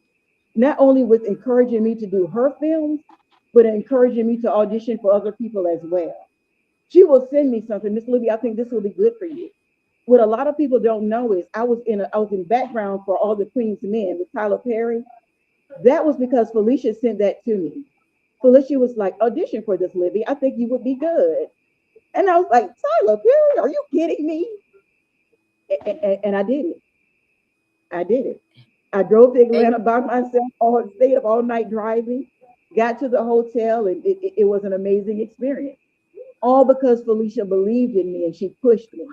B: not only with encouraging me to do her films, but encouraging me to audition for other people as well. She will send me something, Miss Libby, I think this will be good for you. What a lot of people don't know is I was in background for All the Queen's Men with Tyler Perry. That was because Felicia sent that to me. Felicia was like, audition for this, Libby. I think you would be good. And I was like, Tyler Perry, are you kidding me? And I did it. I did it. I drove to
A: And
B: Atlanta by myself, stayed up all night driving, got to the hotel, and it was an amazing experience. All because Felicia believed in me and she pushed me.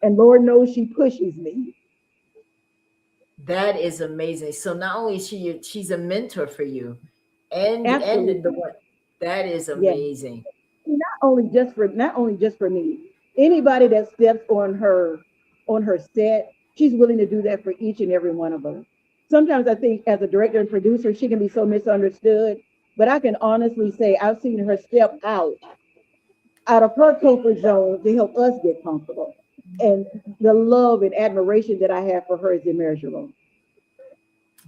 B: And Lord knows she pushes me.
A: that is amazing. So not only is she's a mentor for you, and the
B: Absolutely.
A: one that is
B: Yes.
A: amazing.
B: Not only just for me. Anybody that steps on her set, she's willing to do that for each and every one of us. Sometimes I think as a director and producer, she can be so misunderstood. But I can honestly say I've seen her step out of her comfort zone to help us get comfortable. And the love and admiration that I have for her is immeasurable.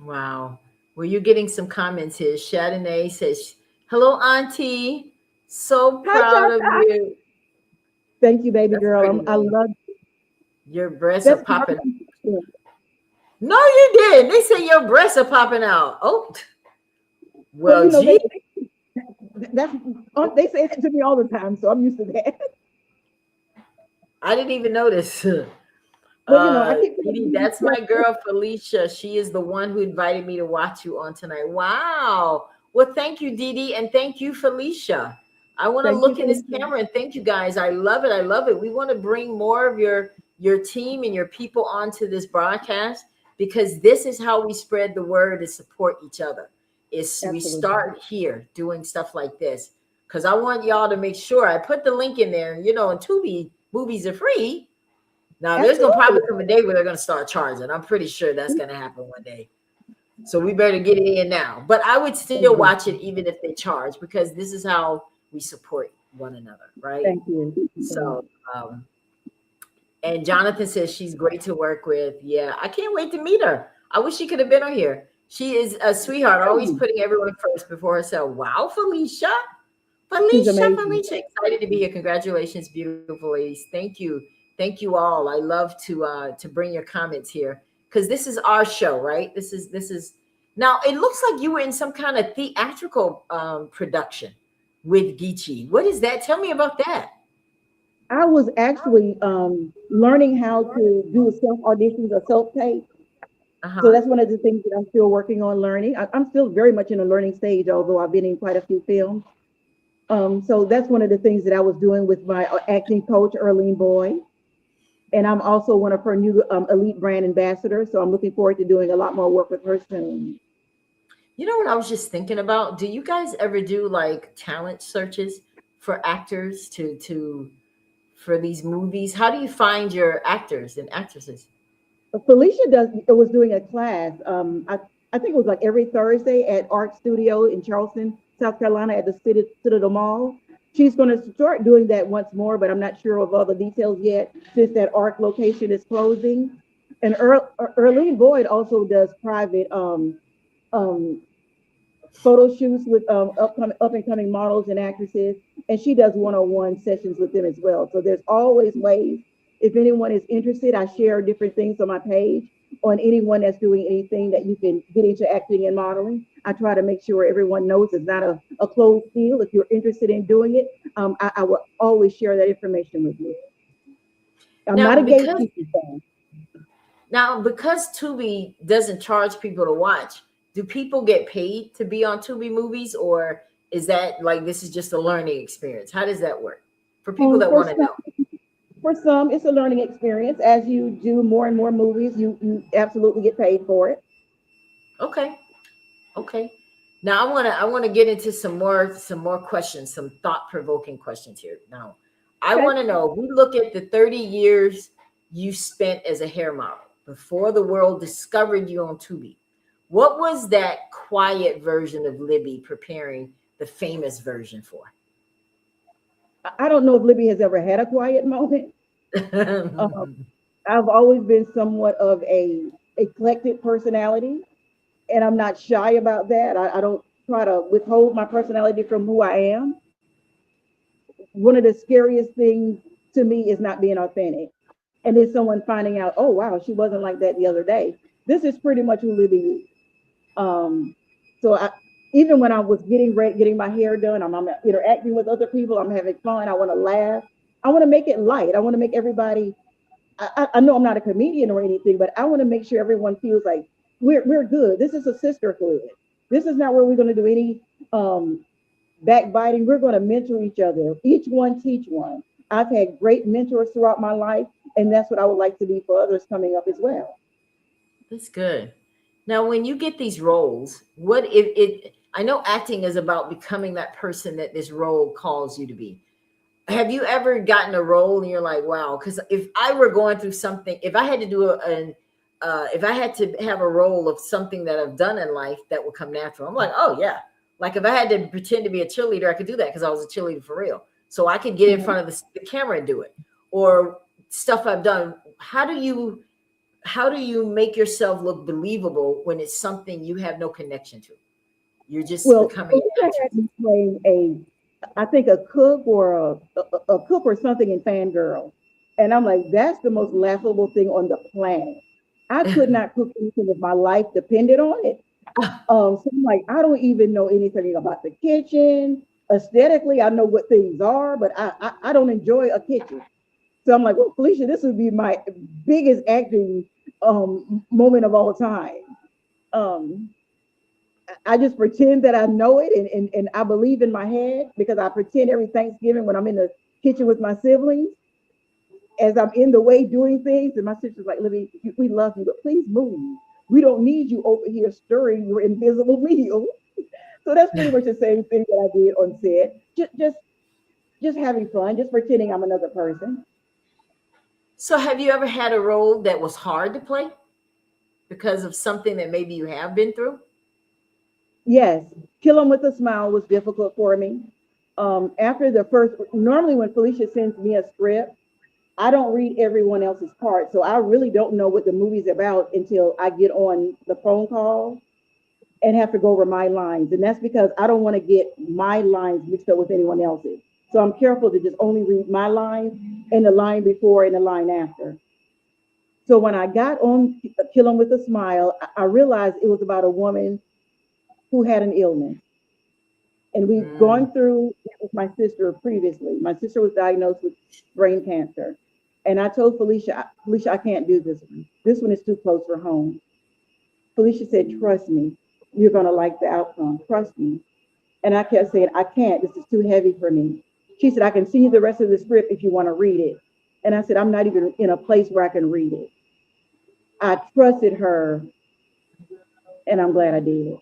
A: Wow. Well, you're getting some comments here. Chardonnay says, "Hello, Auntie. So
B: Hi,
A: proud of
B: Tata.
A: you."
B: Thank you, baby
A: That's a
B: girl.
A: pretty
B: I
A: name.
B: love
A: Your breasts are
B: that's
A: popping.
B: my
A: No, you did. They say your breasts are popping out. Oh,
B: well,
A: well, gee,
B: that's they say that to me all the time, so I'm used to that.
A: I didn't even notice.
B: Well, I keep telling
A: Dee,
B: you
A: that's my girl, Felicia. She is the one who invited me to watch you on tonight. Wow. Well, thank you, Dee Dee, and thank you, Felicia. I want to
B: thank you,
A: look in this
B: Felicia.
A: camera and thank you guys. I love it. I love it. We want to bring more of your team and your people onto this broadcast because this is how we spread the word and support each other. Is we
B: Absolutely.
A: start here doing stuff like this because I want y'all to make sure I put the link in there. And Tubi movies are free. Now, there's gonna probably
B: Absolutely.
A: come a day where they're gonna start charging. I'm pretty sure that's gonna happen one day. So we better get it in now. But I would still watch it even if they charge because this is how we support one another, right?
B: Thank you. Thank you so much.
A: So, and Jonathan says she's great to work with. Yeah, I can't wait to meet her. I wish she could have been on here. She is a sweetheart, always putting everyone first before herself. Wow, Felicia.
B: She's
A: Felicia,
B: amazing.
A: Felicia, excited to be here. Congratulations, beautiful ladies. Thank you all. I love to bring your comments here because this is our show, right? Now it looks like you were in some kind of theatrical production with Geechee. What is that? Tell me about that.
B: I was actually learning how to do self auditions or self tape. So
A: Uh-huh.
B: that's one of the things that I'm still working on learning. I'm still very much in a learning stage, although I've been in quite a few films. So that's one of the things that I was doing with my acting coach, Earlene Boyd. And I'm also one of her new elite brand ambassadors. So I'm looking forward to doing a lot more work with her soon.
A: You know what I was just thinking about? Do you guys ever do like talent searches for actors to for these movies? How do you find your actors and actresses?
B: Felicia was doing a class. I think it was like every Thursday at Art Studio in Charleston, South Carolina, at the Citadel Mall. She's going to start doing that once more, but I'm not sure of all the details yet since that Art location is closing. And Earlene Boyd also does private um, photo shoots with up and coming models and actresses, and she does one-on-one sessions with them as well. So there's always ways. If anyone is interested, I share different things on my page on anyone that's doing anything that you can get into acting and modeling. I try to make sure everyone knows it's not a closed field. If you're interested in doing it, I will always share that information with you. I'm not
A: Now
B: a
A: because
B: gatekeeper. Fan.
A: now because Tubi doesn't charge people to watch, do people get paid to be on Tubi movies, or is that like this is just a learning experience? How does that work for people that
B: For
A: want to
B: some,
A: know?
B: for some, it's a learning experience. As you do more and more movies, you absolutely get paid for it.
A: Okay. Okay. Now I want to get into some more questions, some thought-provoking questions here. Now, I
B: Okay.
A: want to know, we look at the 30 years you spent as a hair model before the world discovered you on Tubi. What was that quiet version of Libby preparing the famous version for?
B: I don't know if Libby has ever had a quiet moment. Um, I've always been somewhat of a eclectic personality, and I'm not shy about that. I don't try to withhold my personality from who I am. One of the scariest things to me is not being authentic. And then someone finding out, oh wow, she wasn't like that the other day. This is pretty much who Libby is. Um, so even when I was getting ready, getting my hair done, I'm interacting with other people. I'm having fun. I want to laugh. I want to make it light. I want to make everybody. I know I'm not a comedian or anything, but I want to make sure everyone feels like we're good. This is a sisterhood. This is not where we're going to do any um, backbiting. We're going to mentor each other. Each one teach one. I've had great mentors throughout my life, and that's what I would like to be for others coming up as well.
A: That's good. Now, when you get these roles, what if it? I know acting is about becoming that person that this role calls you to be. Have you ever gotten a role and you're like, wow? Because if I were going through something, if I had to do if I had to have a role of something that I've done in life that would come natural, I'm like, oh yeah. Like if I had to pretend to be a cheerleader, I could do that because I was a cheerleader for real. So I could get in
B: Mhm.
A: front of the camera and do it, or stuff I've done. How do you make yourself look believable when it's something you have no connection to? You're just
B: Well,
A: becoming an
B: Felicia
A: actress.
B: had me playing I think a cook or a cook or something in Fangirl, and I'm like, that's the most laughable thing on the planet. I could not cook anything if my life depended on it. So I'm like, I don't even know anything about the kitchen. Aesthetically, I know what things are, but I don't enjoy a kitchen. So I'm like, well, Felicia, this would be my biggest acting moment of all time. Um, I just pretend that I know it and I believe in my head because I pretend every Thanksgiving when I'm in the kitchen with my siblings, as I'm in the way doing things, and my sister's like, Libby, we love you, but please move. We don't need you over here stirring your invisible meal. So that's pretty much the same thing that I did on set. Just having fun, just pretending I'm another person.
A: So have you ever had a role that was hard to play because of something that maybe you have been through?
B: Yes, Kill 'em with a Smile was difficult for me. After the first, normally when Felicia sends me a script, I don't read everyone else's part. So I really don't know what the movie's about until I get on the phone call and have to go over my lines. And that's because I don't want to get my lines mixed up with anyone else's. So I'm careful to just only read my lines and the line before and the line after. So when I got on Kill 'Em with a Smile, I realized it was about a woman who had an illness. And we've
A: Mm.
B: gone through it with my sister previously. My sister was diagnosed with brain cancer. And I told Felicia, I can't do this one. This one is too close for home. Felicia said, trust me, you're going to like the outcome. Trust me. And I kept saying, I can't. This is too heavy for me. She said, I can send you the rest of the script if you want to read it. And I said, I'm not even in a place where I can read it. I trusted her, and I'm glad I did.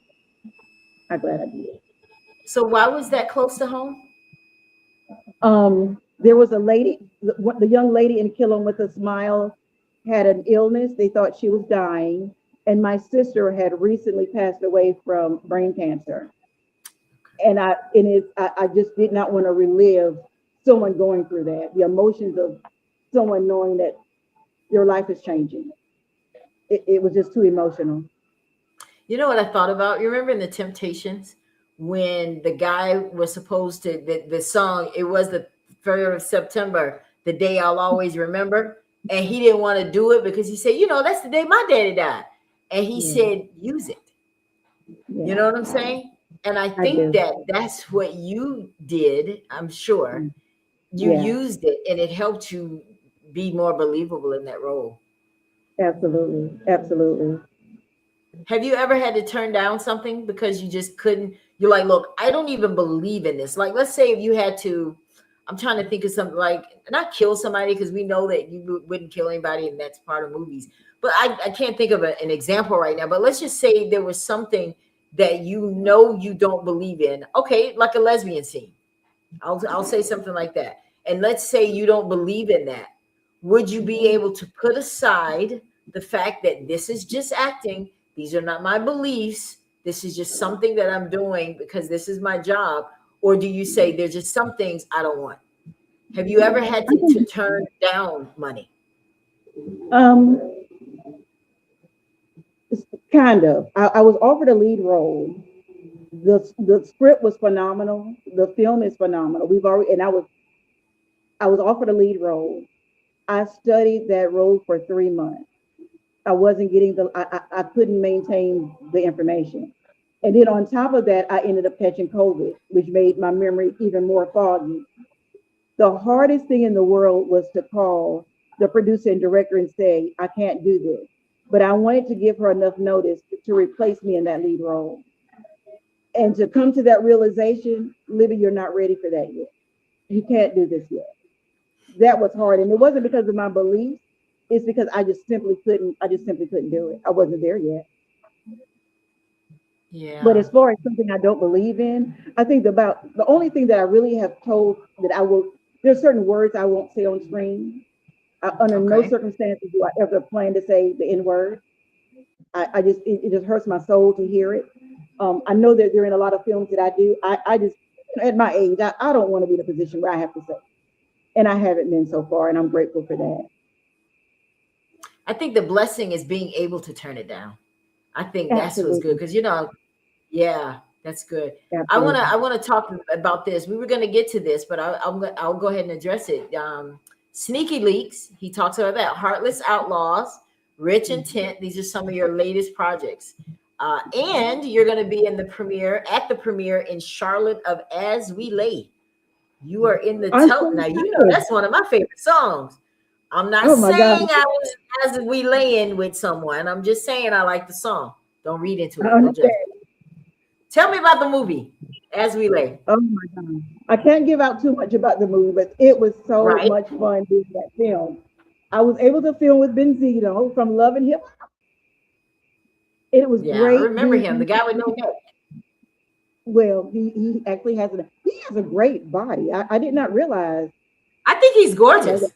B: I'm glad I did.
A: So why was that close to home?
B: There was a lady, the young lady in Kill 'Em with a Smile had an illness. They thought she was dying. And my sister had recently passed away from brain cancer. And I just did not want to relive someone going through that, the emotions of someone knowing that their life is changing. It was just too emotional.
A: You know what I thought about? You remember in the Temptations when the guy was supposed to the song, it was the 3rd of September, the day I'll always remember. And he didn't want to do it because he said, that's the day my daddy died. And he
B: Yeah,
A: said, use it. You
B: yeah,
A: know what I'm saying? And I
B: I
A: think
B: do.
A: that that's what you did, I'm sure.
B: Mm,
A: You
B: yeah,
A: used it and it helped you be more believable in that role.
B: absolutely, absolutely.
A: Have you ever had to turn down something because you just couldn't? You're like, look, I don't even believe in this. Like, let's say if you had to, I'm trying to think of something like not kill somebody because we know that you wouldn't kill anybody and that's part of movies. But I can't think of an example right now. But let's just say there was something that you don't believe in. Okay, like a lesbian scene. I'll say something like that. And let's say you don't believe in that. Would you be able to put aside the fact that this is just acting? These are not my beliefs. This is just something that I'm doing because this is my job. Or do you say there's just some things I don't want? Have you ever had
B: I
A: to
B: think,
A: turn down money?
B: um, kind of. I was offered a lead role. The script was phenomenal. The film is phenomenal. We've already, and I was offered a lead role. I studied that role for 3 months. I wasn't getting I couldn't maintain the information. And then on top of that, I ended up catching COVID, which made my memory even more foggy. The hardest thing in the world was to call the producer and director and say, I can't do this. But I wanted to give her enough notice to replace me in that lead role. And to come to that realization, Libby, you're not ready for that yet. You can't do this yet. That was hard. And it wasn't because of my beliefs. It's because I just simply couldn't do it. I wasn't there yet. But
A: Yeah.
B: as far as something I don't believe in, I think about the only thing that I really have told that I will, there's certain words I won't say on screen. Under no
A: Okay.
B: circumstances do I ever plan to say the N word. It just hurts my soul to hear it. I know that there are in a lot of films that I do. I just, at my age, I don't want to be in a position where I have to say, and I haven't been so far, and I'm grateful for that.
A: I think the blessing is being able to turn it down. I think that's what's good
B: Absolutely,
A: because yeah, that's good.
B: absolutely.
A: I want to talk about this. We were going to get to this, but I'll go ahead and address it. Sneaky Leaks. He talks about that. Heartless Outlaws, Rich Intent. These are some of your latest projects. And you're going to be in the premiere at the premiere in Charlotte of As We Lay. You are in the
B: I'm
A: tell.
B: so
A: Now
B: excited.
A: that's one of my favorite songs. I'm not
B: Oh my God,
A: saying I was as we lay in with someone. I'm just saying I like the song. Don't read into
B: I
A: it. No judgment.
B: understand.
A: Tell me about the movie As We Lay.
B: Oh my God. I can't give out too much about the movie, but it was so
A: Right?
B: much fun doing that film. I was able to film with Benzino from Love and Hip. It was
A: Yeah, I
B: great
A: remember
B: being.
A: him. The guy with no neck.
B: Well, he actually has a great body. I did not realize.
A: I think he's
B: Oh my God.
A: gorgeous.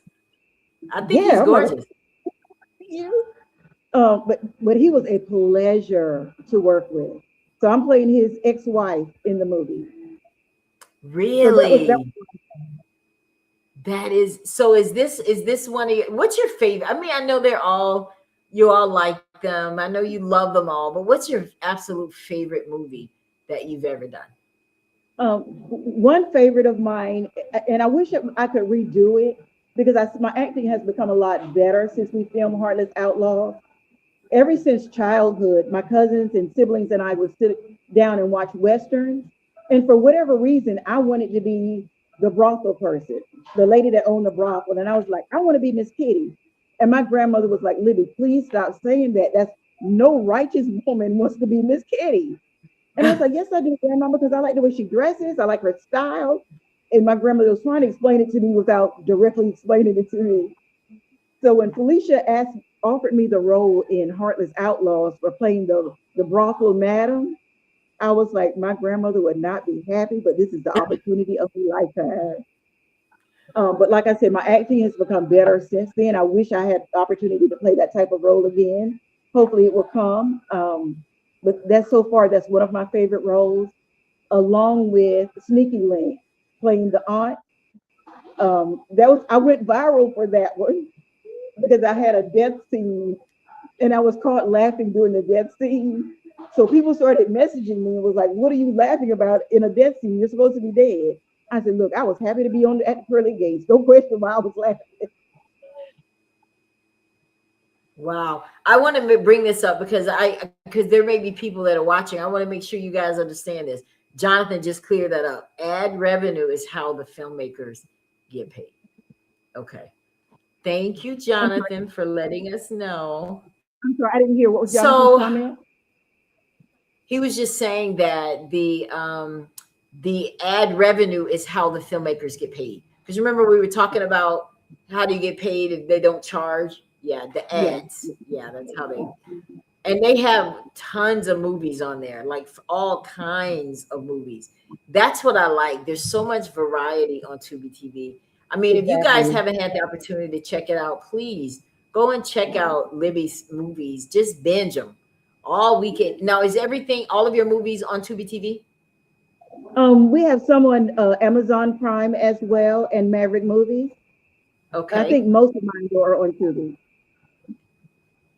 A: I think he's
B: Yeah, I'm like, oh,
A: gorgeous.
B: you. But he was a pleasure to work with. So I'm playing his ex-wife in the movie. So that
A: Really? That is so. Is this one of your? What's your favorite? I mean, I know you all like them. I know you love them all, but what's your absolute favorite movie that you've ever done?
B: one favorite of mine, and I wish I could redo it. because my acting has become a lot better since we filmed Heartless Outlaws. Ever since childhood, my cousins and siblings and I would sit down and watch Westerns. And for whatever reason, I wanted to be the brothel person, the lady that owned the brothel. And I was like, I want to be Miss Kitty. And my grandmother was like, Libby, please stop saying that. That's no righteous woman wants to be Miss Kitty. And I was like, yes, I do, Grandma, because I like the way she dresses. I like her style. And my grandmother was trying to explain it to me without directly explaining it to me. So when Felicia offered me the role in Heartless Outlaws for playing the brothel madam, I was like, my grandmother would not be happy, but this is the opportunity of a lifetime. But like I said, my acting has become better since then. I wish I had the opportunity to play that type of role again. Hopefully it will come. But that's one of my favorite roles, along with Sneaky Link playing the aunt. I went viral for that one because I had a death scene and I was caught laughing during the death scene. So people started messaging me and was like, what are you laughing about in a death scene? You're supposed to be dead. I said, look, I was happy to be at the pearly gates. Don't question why I was laughing.
A: Wow. I want to bring this up because there may be people that are watching. I want to make sure you guys understand this. Jonathan just cleared that up. Ad revenue is how the filmmakers get paid. Okay. Thank you, Jonathan, for letting us know.
B: I'm sorry, I didn't hear what was Jonathan's comment.
A: He was just saying that the ad revenue is how the filmmakers get paid. Because remember, we were talking about how do you get paid if they don't charge? Yeah, the ads. Yeah, that's how they. And they have tons of movies on there, like all kinds of movies. That's what I like. There's so much variety on Tubi TV. I mean, if you guys haven't had the opportunity to check it out, please go and check out Libby's movies. Just binge them all weekend. Now, is all of your movies on Tubi TV?
B: We have some on Amazon Prime as well, and Maverick Movies.
A: Okay.
B: I think most of mine are on Tubi.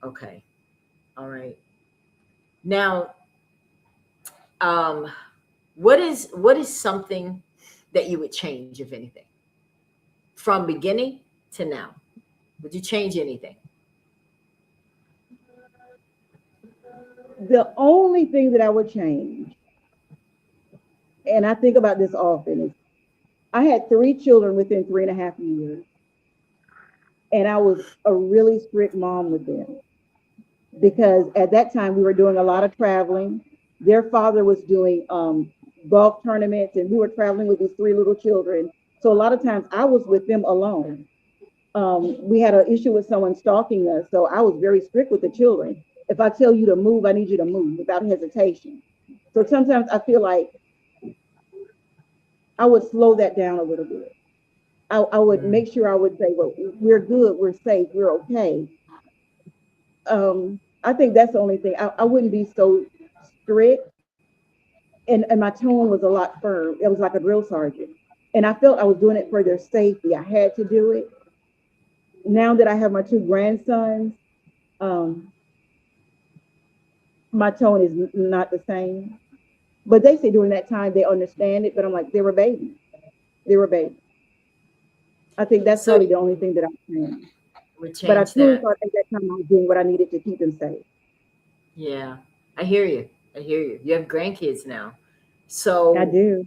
A: Okay. All right. Now, what is something that you would change, if anything, from beginning to now? Would you change anything?
B: The only thing that I would change, and I think about this often, is I had 3 children within 3.5 years. And I was a really strict mom with them because at that time we were doing a lot of traveling. Their father was doing golf tournaments and we were traveling with these 3 little children. So a lot of times I was with them alone. We had an issue with someone stalking us. So I was very strict with the children. If I tell you to move, I need you to move without hesitation. So sometimes I feel like I would slow that down a little bit. I would make sure I would say, well, we're good, we're safe, we're okay. I think that's the only thing. I wouldn't be so strict. And my tone was a lot firm. It was like a drill sergeant. And I felt I was doing it for their safety. I had to do it. Now that I have my 2 grandsons, my tone is not the same. But they say during that time they understand it. But I'm like, they were babies. They were babies. I think that's probably the only thing that I can. But I truly thought at that time I was doing what I needed to keep them safe.
A: Yeah, I hear you. You have grandkids now. So
B: I do.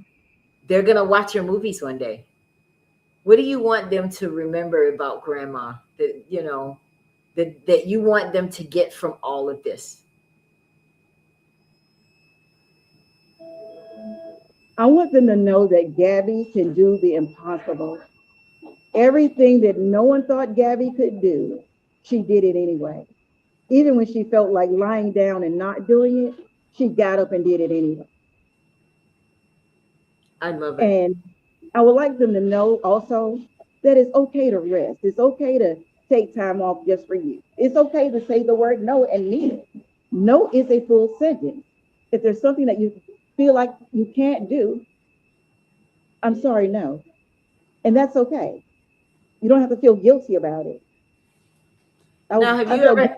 A: They're going to watch your movies one day. What do you want them to remember about grandma that you want them to get from all of this?
B: I want them to know that Gabby can do the impossible. Everything that no one thought Gabby could do, she did it anyway. Even when she felt like lying down and not doing it, she got up and did it anyway.
A: I love it.
B: And I would like them to know also that it's okay to rest. It's okay to take time off just for you. It's okay to say the word no and mean it. No is a full sentence. If there's something that you feel like you can't do, I'm sorry, no. And that's okay. You don't have to feel guilty about it.
A: Now, have you ever?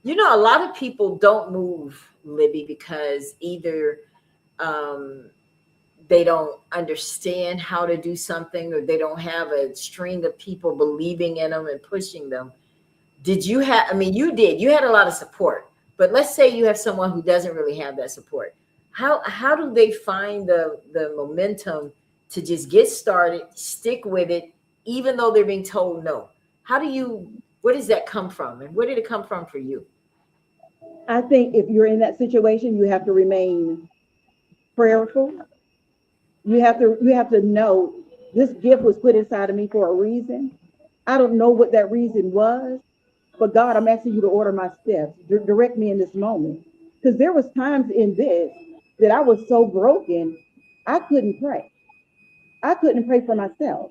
A: A lot of people don't move, Libby, because either they don't understand how to do something, or they don't have a string of people believing in them and pushing them. Did you have, I mean, you had a lot of support, but let's say you have someone who doesn't really have that support. How do they find the momentum to just get started, stick with it, even though they're being told no? How do you, where does that come from? And where did it come from for you?
B: I think if you're in that situation, you have to remain prayerful. You have to know this gift was put inside of me for a reason. I don't know what that reason was, but God, I'm asking you to order my steps, direct me in this moment. Because there was times in this that I was so broken, I couldn't pray. I couldn't pray for myself.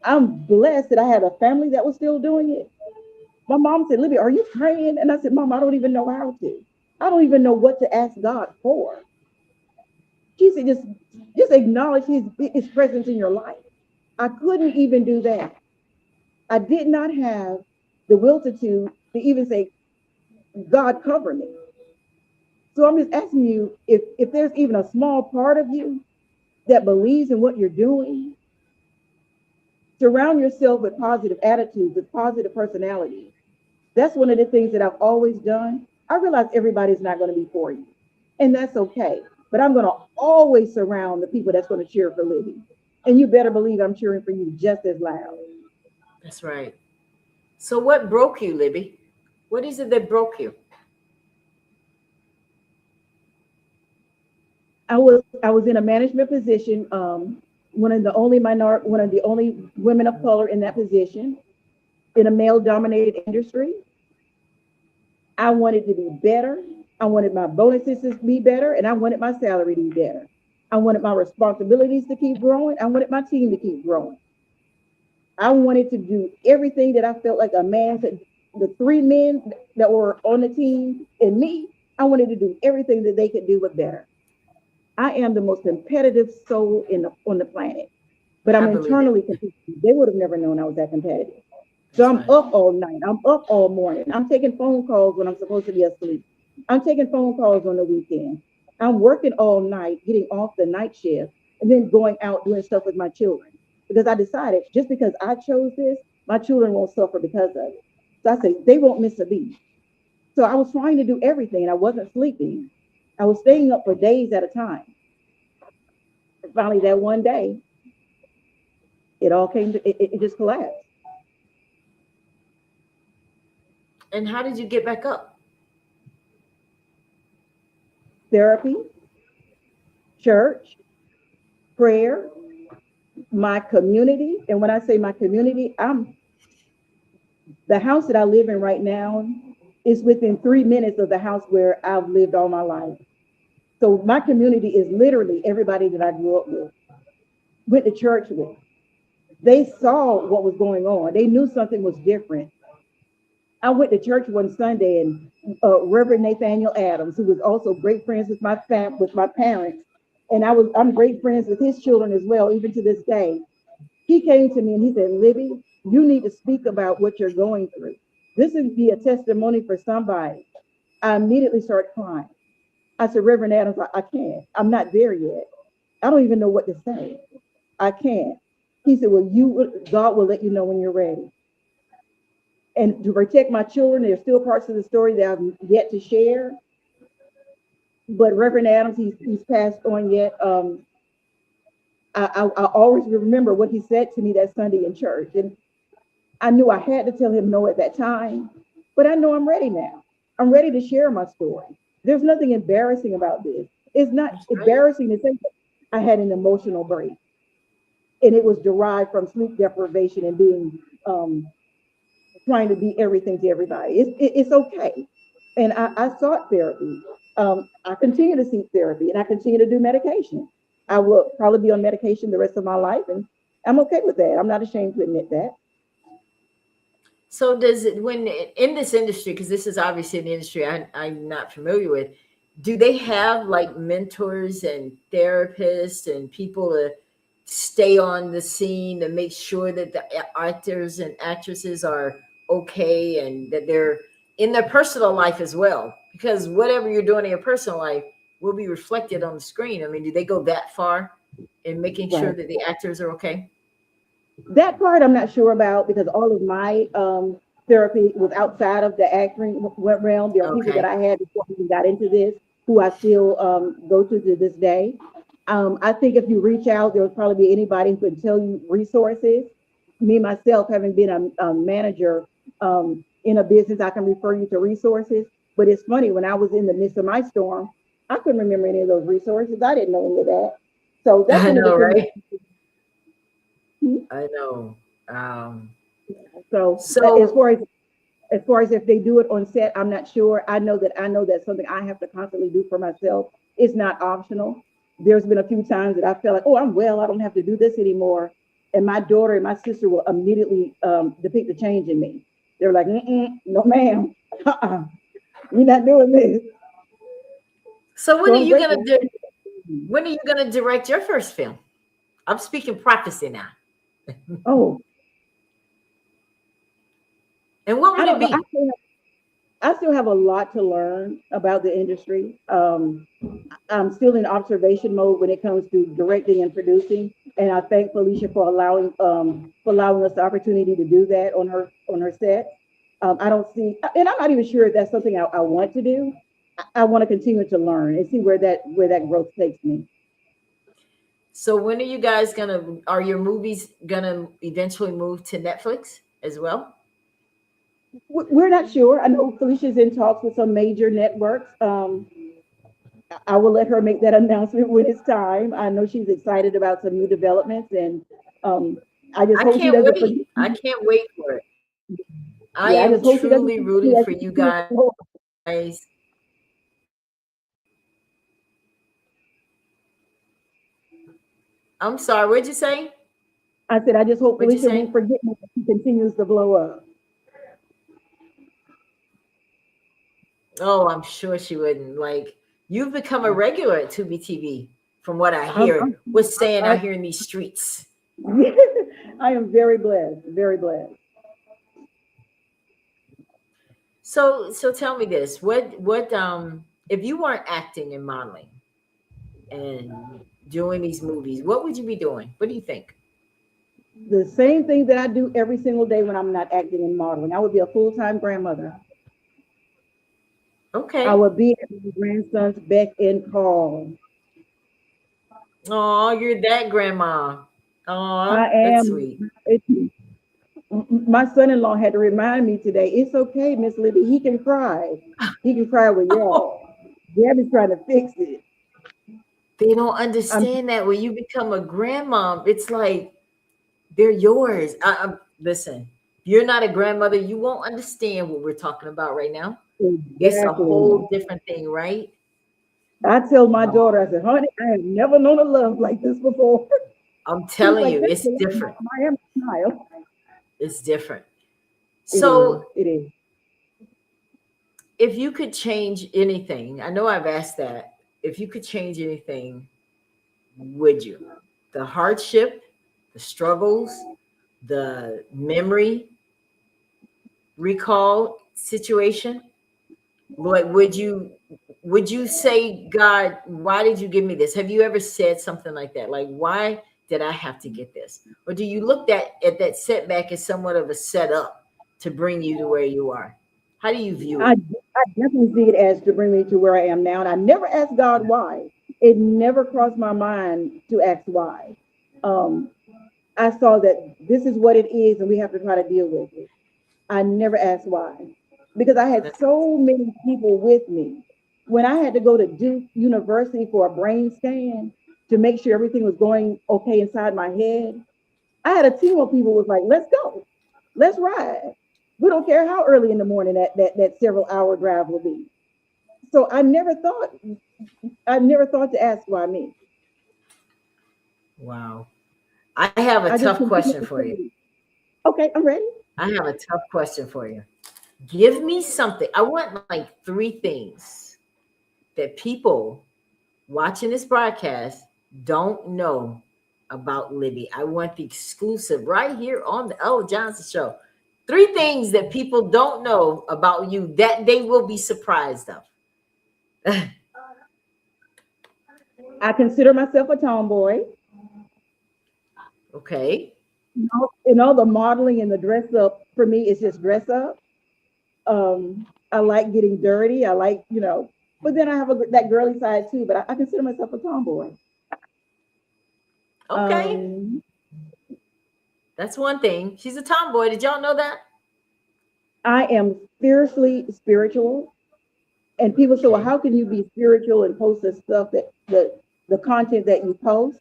B: I'm blessed that I had a family that was still doing it. My mom said, Libby, are you praying? And I said, Mom, I don't even know how to. I don't even know what to ask God for. She said, just acknowledge his presence in your life. I couldn't even do that. I did not have the will to even say, God, cover me. So I'm just asking you, if there's even a small part of you that believes in what you're doing, surround yourself with positive attitudes, with positive personality. That's one of the things that I've always done. I realize everybody's not going to be for you, and that's okay. But I'm going to always surround the people that's going to cheer for Libby. And you better believe I'm cheering for you just as loud.
A: That's right. So what broke you, Libby? What is it that broke you?
B: I was in a management position, one of the only women of color in that position in a male dominated industry. I wanted to be better. I wanted my bonuses to be better, and I wanted my salary to be better. I wanted my responsibilities to keep growing. I wanted my team to keep growing. I wanted to do everything that I felt like a man could. The three men that were on the team and me, I wanted to do everything that they could do, but better. I am the most competitive soul on the planet, but
A: I
B: I'm
A: believe it.
B: internally competitive. They would have never known I was that competitive. So
A: That's
B: I'm
A: right.
B: up all night. I'm up all morning. I'm taking phone calls when I'm supposed to be asleep. I'm taking phone calls on the weekend. I'm working all night, getting off the night shift, and then going out doing stuff with my children. Because I decided just because I chose this, my children won't suffer because of it. So I say they won't miss a beat. So I was trying to do everything and I wasn't sleeping. I was staying up for days at a time. And finally, that one day, it all came to it just collapsed.
A: And how did you get back up?
B: Therapy, church, prayer, my community. And when I say my community, I'm the house that I live in right now is within 3 minutes of the house where I've lived all my life. So my community is literally everybody that I grew up with, went to church with. They saw what was going on. They knew something was different. I went to church one Sunday, and Reverend Nathaniel Adams, who was also great friends with with my parents, and I'm great friends with his children as well, even to this day. He came to me and he said, Libby, you need to speak about what you're going through. This would be a testimony for somebody. I immediately started crying. I said, Reverend Adams, I can't. I'm not there yet. I don't even know what to say. I can't. He said, well, God will let you know when you're ready. And to protect my children, there's still parts of the story that I've yet to share. But Reverend Adams, he's passed on yet. I always remember what he said to me that Sunday in church. And I knew I had to tell him no at that time, but I know I'm ready now. I'm ready to share my story. There's nothing embarrassing about this. It's not
A: That's right.
B: embarrassing to say that I had an emotional break, and it was derived from sleep deprivation and being trying to be everything to everybody. It's okay. And I sought therapy. I continue to seek therapy and I continue to do medication. I will probably be on medication the rest of my life, and I'm okay with that. I'm not ashamed to admit that.
A: So does it, when in this industry, because this is obviously an industry I'm not familiar with, do they have like mentors and therapists and people to stay on the scene to make sure that the actors and actresses are okay and that they're in their personal life as well? Because whatever you're doing in your personal life will be reflected on the screen. I mean, do they go that far? in making sure
B: Right.
A: that the actors are okay?
B: That part I'm not sure about because all of my therapy was outside of the acting realm. There are people that
A: Okay.
B: I had before I even got into this who I still go to this day. I think if you reach out, there will probably be anybody who can tell you resources. Me myself, having been a manager in a business, I can refer you to resources. But it's funny, when I was in the midst of my storm, I couldn't remember any of those resources. I didn't know any of that. So that's
A: I
B: one of the
A: know,
B: things.
A: right? I know. Um,
B: So
A: so
B: as far as if they do it on set, I'm not sure. I know that's something I have to constantly do for myself. It's not optional. There's been a few times that I feel like, oh, I'm well, I don't have to do this anymore. And my daughter and my sister will immediately depict the change in me. They're like, no, ma'am, we're not doing this.
A: so
B: So I'm grateful.
A: when are you gonna direct your first film? I'm speaking prophecy now.
B: Oh,
A: And what
B: I
A: would it
B: don't know.
A: be?
B: I still have a lot to learn about the industry. I'm still in observation mode when it comes to directing and producing, and I thank Felicia for allowing us the opportunity to do that on her set. I don't see, and I'm not even sure if that's something I want to do. I want to continue to learn and see where that growth takes me.
A: So when are you guys gonna? Are your movies gonna eventually move to Netflix as well?
B: We're not sure. I know Felicia's in talks with some major networks. I will let her make that announcement when it's time. I know she's excited about some new developments, and um, I just
A: I
B: hope she
A: can't
B: doesn't
A: wait.
B: forget.
A: I can't wait for it. I
B: Yeah, I
A: am
B: just hope she doesn't
A: truly
B: forget
A: rooting
B: me as
A: for
B: she
A: you
B: continues to
A: guys.
B: grow.
A: I'm sorry. What'd you say?
B: I said, I just hope
A: What'd you
B: Felicia won't
A: say?
B: forget me as she continues to blow up.
A: Oh, I'm sure she wouldn't. Like you've become a regular at Tubi TV, from what I
B: I'm,
A: hear.
B: I'm,
A: What's saying
B: I,
A: out here in these streets?
B: I am very blessed, very blessed.
A: So tell me this. What if you weren't acting and modeling and doing these movies, what would you be doing? What do you think?
B: The same thing that I do every single day when I'm not acting and modeling. I would be a full-time grandmother. I
A: Okay.
B: would be at my grandson's beck and call.
A: Oh, you're that grandma.
B: I
A: Oh, that's
B: am.
A: sweet.
B: It, my son-in-law had to remind me today. It's okay, Miss Libby. He can cry. He can cry with y'all. Gabby's trying to fix it.
A: They don't
B: I'm
A: understand that when you become a grandmom, it's like they're yours. Listen, if you're not a grandmother, you won't understand what we're talking about right now. It's a whole
B: exactly.
A: different thing, right?
B: I tell my daughter, I said, honey, I have never known a love like this before.
A: I'm
B: She's
A: telling
B: like,
A: you,
B: thank
A: it's
B: you.
A: different.
B: I am a smile.
A: It's different.
B: It is.
A: So,
B: It is.
A: if you could change anything, I know I've asked that. If you could change anything, would you? The hardship, the struggles, the memory recall situation? Like, would you say, God, why did you give me this? Have you ever said something like that? Like, why did I have to get this? Or do you look at that setback as somewhat of a setup to bring you to where you are? How do you view it?
B: I definitely see it as to bring me to where I am now. And I never asked God why. It never crossed my mind to ask why. Um, I saw that this is what it is and we have to try to deal with it. I never asked why because I had
A: That's
B: so many people with me. When I had to go to Duke University for a brain scan to make sure everything was going okay inside my head, I had a team of people who was like, let's go, let's ride. We don't care how early in the morning that several hour drive will be. So I never thought to ask why me.
A: wow. I have a
B: I just
A: tough
B: continued
A: question
B: to
A: for you.
B: say, okay, I'm ready.
A: I have a tough question for you. Give me something. I want like three things that people watching this broadcast don't know about Libby. I want the exclusive right here on the Ella Johnson Show. Three things that people don't know about you that they will be surprised of.
B: I consider myself a tomboy.
A: Okay.
B: And all the modeling and the dress up for me is just dress up. I like getting dirty. I like, but then I have that girly side too. But I consider myself a tomboy.
A: Okay.
B: Um,
A: That's one thing. She's a tomboy. Did y'all know that?
B: I am fiercely spiritual, and people say, "Well,
A: Okay.
B: how can you be spiritual and post the stuff that the content that you post?"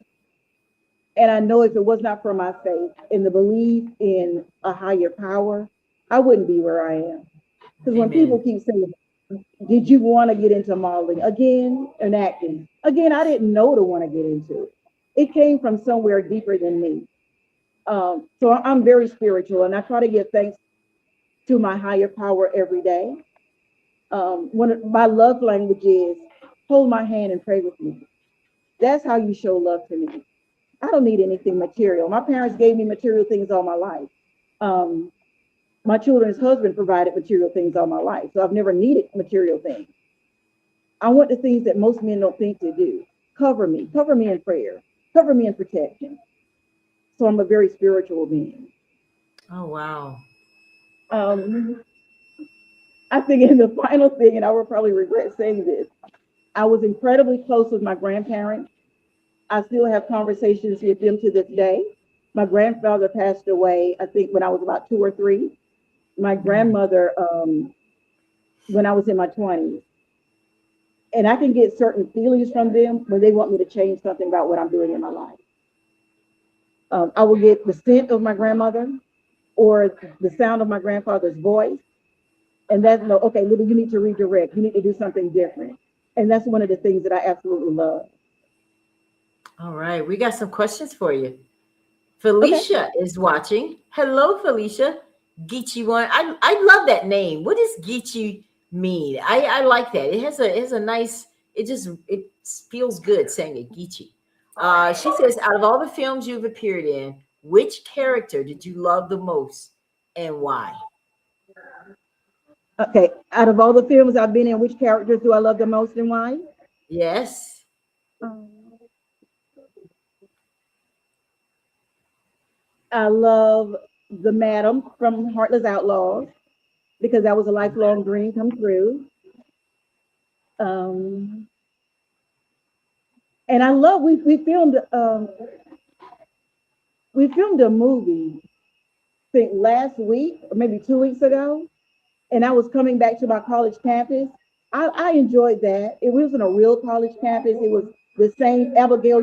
B: And I know if it was not for my faith and the belief in a higher power, I wouldn't be where I am. Because when people
A: Amen.
B: keep saying, did you want to get into modeling again and acting? Again, I didn't know to want to get into it. It came from somewhere deeper than me. So I'm very spiritual, and I try to give thanks to my higher power every day. One of my love language is hold my hand and pray with me. That's how you show love to me. I don't need anything material. My parents gave me material things all my life. Um, my children's husband provided material things all my life, so I've never needed material things. I want the things that most men don't think to do. Cover me in prayer, cover me in protection. So I'm a very spiritual being.
A: Oh, wow.
B: Um, I think in the final thing, and I will probably regret saying this, I was incredibly close with my grandparents. I still have conversations with them to this day. My grandfather passed away, I think, when I was about 2 or 3. My
A: Mhm.
B: grandmother, when I was in my 20s. And I can get certain feelings from them when they want me to change something about what I'm doing in my life. I will get the scent of my grandmother or the sound of my grandfather's voice. And that's no, okay, Libby, you need to redirect. You need to do something different. And that's one of the things that I absolutely love.
A: All right. We got some questions for you.
B: Okay.
A: Felicia is watching. Hello, Felicia. Geechee one. I love that name. What does Geechee mean? I like that. It has a nice. It feels good saying it. Geechee. She says, out of all the films you've appeared in, which character did you love the most and why?
B: Okay. Out of all the films I've been in, which characters do I love the most and why?
A: Yes.
B: Um, I love the madam from Heartless Outlaws because that was a lifelong dream come true. Um, and I love we filmed a movie I think last week or maybe 2 weeks ago, and I was coming back to my college campus. I enjoyed that. It wasn't a real college campus. It was the same Abigail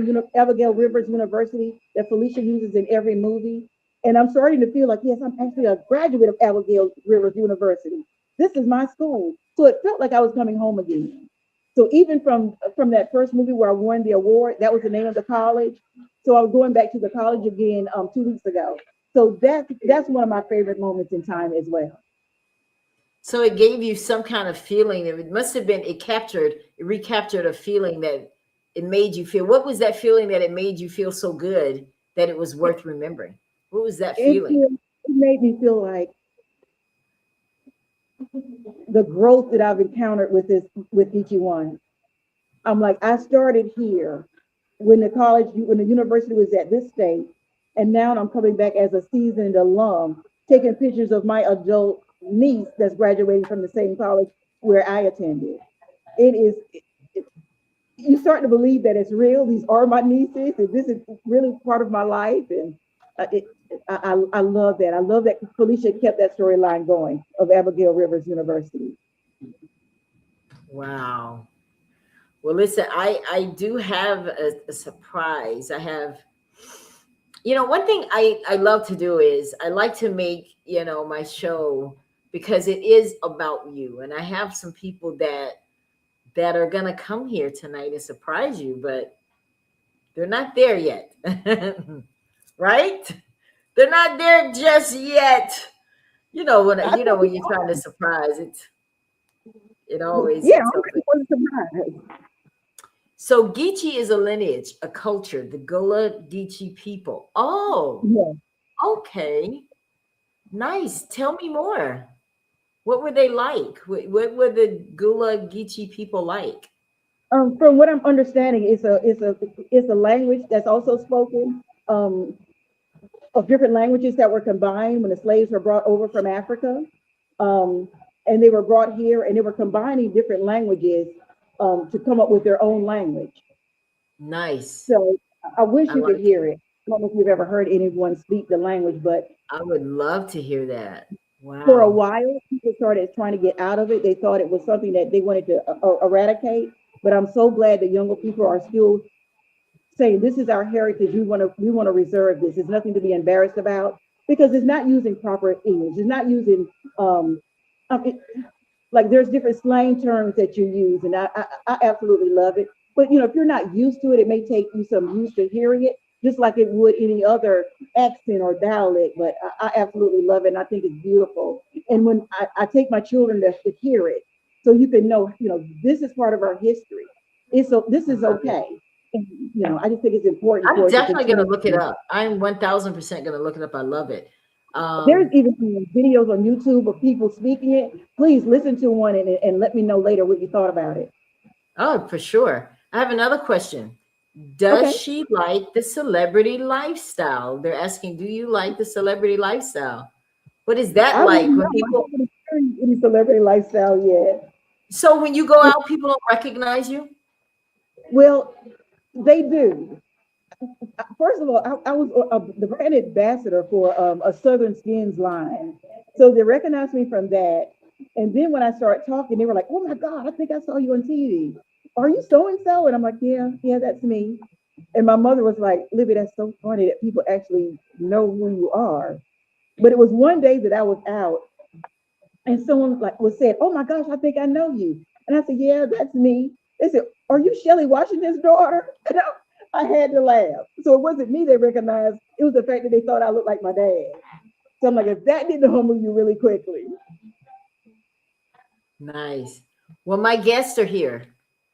B: Rivers University that Felicia uses in every movie. And I'm starting to feel like, yes, I'm actually a graduate of Abigail Rivers University. This is my school. So it felt like I was coming home again. So even from that first movie where I won the award, that was the name of the college. So I was going back to the college again 2 weeks ago. So that's one of my favorite moments in time as well.
A: So it gave you some kind of feeling. It must have been. It recaptured a feeling that it made you feel. What was that feeling that it made you feel so good that it was worth remembering? What was that
B: It,
A: feeling?
B: it made me feel like the growth that I've encountered with each one. I'm like, I started here when the university was at this state, and now I'm coming back as a seasoned alum, taking pictures of my adult niece that's graduating from the same college where I attended. It is you start to believe that it's real. These are my nieces, and this is really part of my life. And I love that. I love that Felicia kept that storyline going of Abigail Rivers University.
A: Wow. Well, listen, I do have a surprise. I have, one thing I love to do is I like to make, my show because it is about you. And I have some people that are gonna come here tonight and surprise you, but they're not there yet. Right? They're not there just yet.
B: I think
A: When
B: we
A: you're trying to surprise it always
B: yeah,
A: hits
B: I'm ready
A: something.
B: for the surprise.
A: So Geechee is a lineage, a culture, the Gullah Geechee people. Oh,
B: Yeah.
A: okay. Nice. Tell me more. What were they like? What were the Gullah Geechee people like?
B: From what I'm understanding, it's a language that's also spoken. Um, of different languages that were combined when the slaves were brought over from Africa. And they were brought here and they were combining different languages to come up with their own language.
A: Nice.
B: So I wish you could
A: like
B: hear it. I don't know if you've ever heard anyone speak the language, but
A: I would love to hear that. Wow.
B: for a while, people started trying to get out of it. They thought it was something that they wanted to eradicate. But I'm so glad that younger people are still saying this is our heritage. We want to reserve this. There's nothing to be embarrassed about because it's not using proper English. It's not using like there's different slang terms that you use, and I absolutely love it. But if you're not used to it, it may take you some use to hearing it, just like it would any other accent or dialect. But I absolutely love it, and I think it's beautiful. And when I take my children to hear it, so you can know, this is part of our history. This is okay. And, I just think it's important.
A: I'm definitely going to look it up. I'm 1000% going to look it up. I love it.
B: There's even videos on YouTube of people speaking it. Please listen to one and let me know later what you thought about it.
A: Oh, for sure. I have another question. Does she like the celebrity lifestyle? They're asking, do you like the celebrity lifestyle? What is that like when people
B: any celebrity lifestyle yet?
A: So when you go out, people don't recognize you?
B: Well, they do. First of all, I was the brand ambassador for a Southern Skins line. So they recognized me from that. And then when I started talking, they were like, oh my God, I think I saw you on TV. Are you so-and-so? And I'm like, yeah, that's me. And my mother was like, Libby, that's so funny that people actually know who you are. But it was one day that I was out and someone said, oh my gosh, I think I know you. And I said, yeah, that's me. They said, are you Shelly Washington's daughter? And I had to laugh. So it wasn't me they recognized. It was the fact that they thought I looked like my dad. So I'm like, if that didn't humble you really quickly.
A: Nice. Well, my guests are here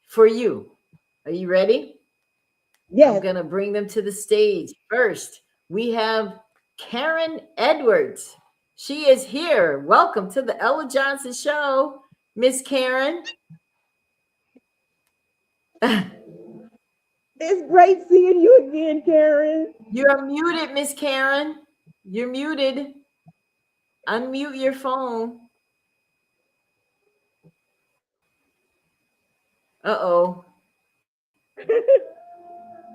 A: for you. Are you ready?
B: Yes.
A: I'm going to bring them to the stage. First, we have Karen Edwards. She is here. Welcome to the Ella Johnson Show, Miss Karen.
B: It's great seeing you again, Karen.
A: You're muted, Miss Karen. You're muted. Unmute your phone. Uh-oh.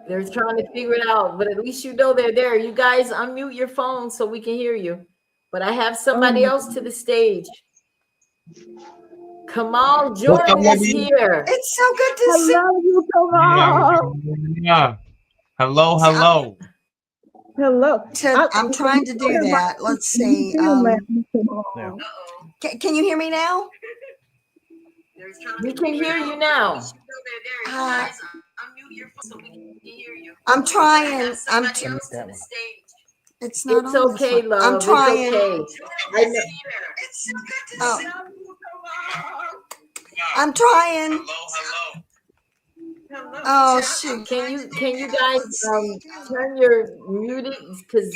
A: They're trying to figure it out, but at least you know they're there. You guys unmute your phone so we can hear you. But I have somebody else to the stage. Kamal Jordan is here.
C: It's so good to see
B: you, Kamal.
D: Yeah. Hello.
B: Hello.
C: I'm trying to do that. Let's see. Can you hear me now?
A: We can hear you now.
C: I'm trying. It's not.
A: It's okay, love.
C: I'm trying.
A: It's okay.
C: I'm trying.
D: Hello.
C: Oh shoot!
A: Can you guys turn your muted because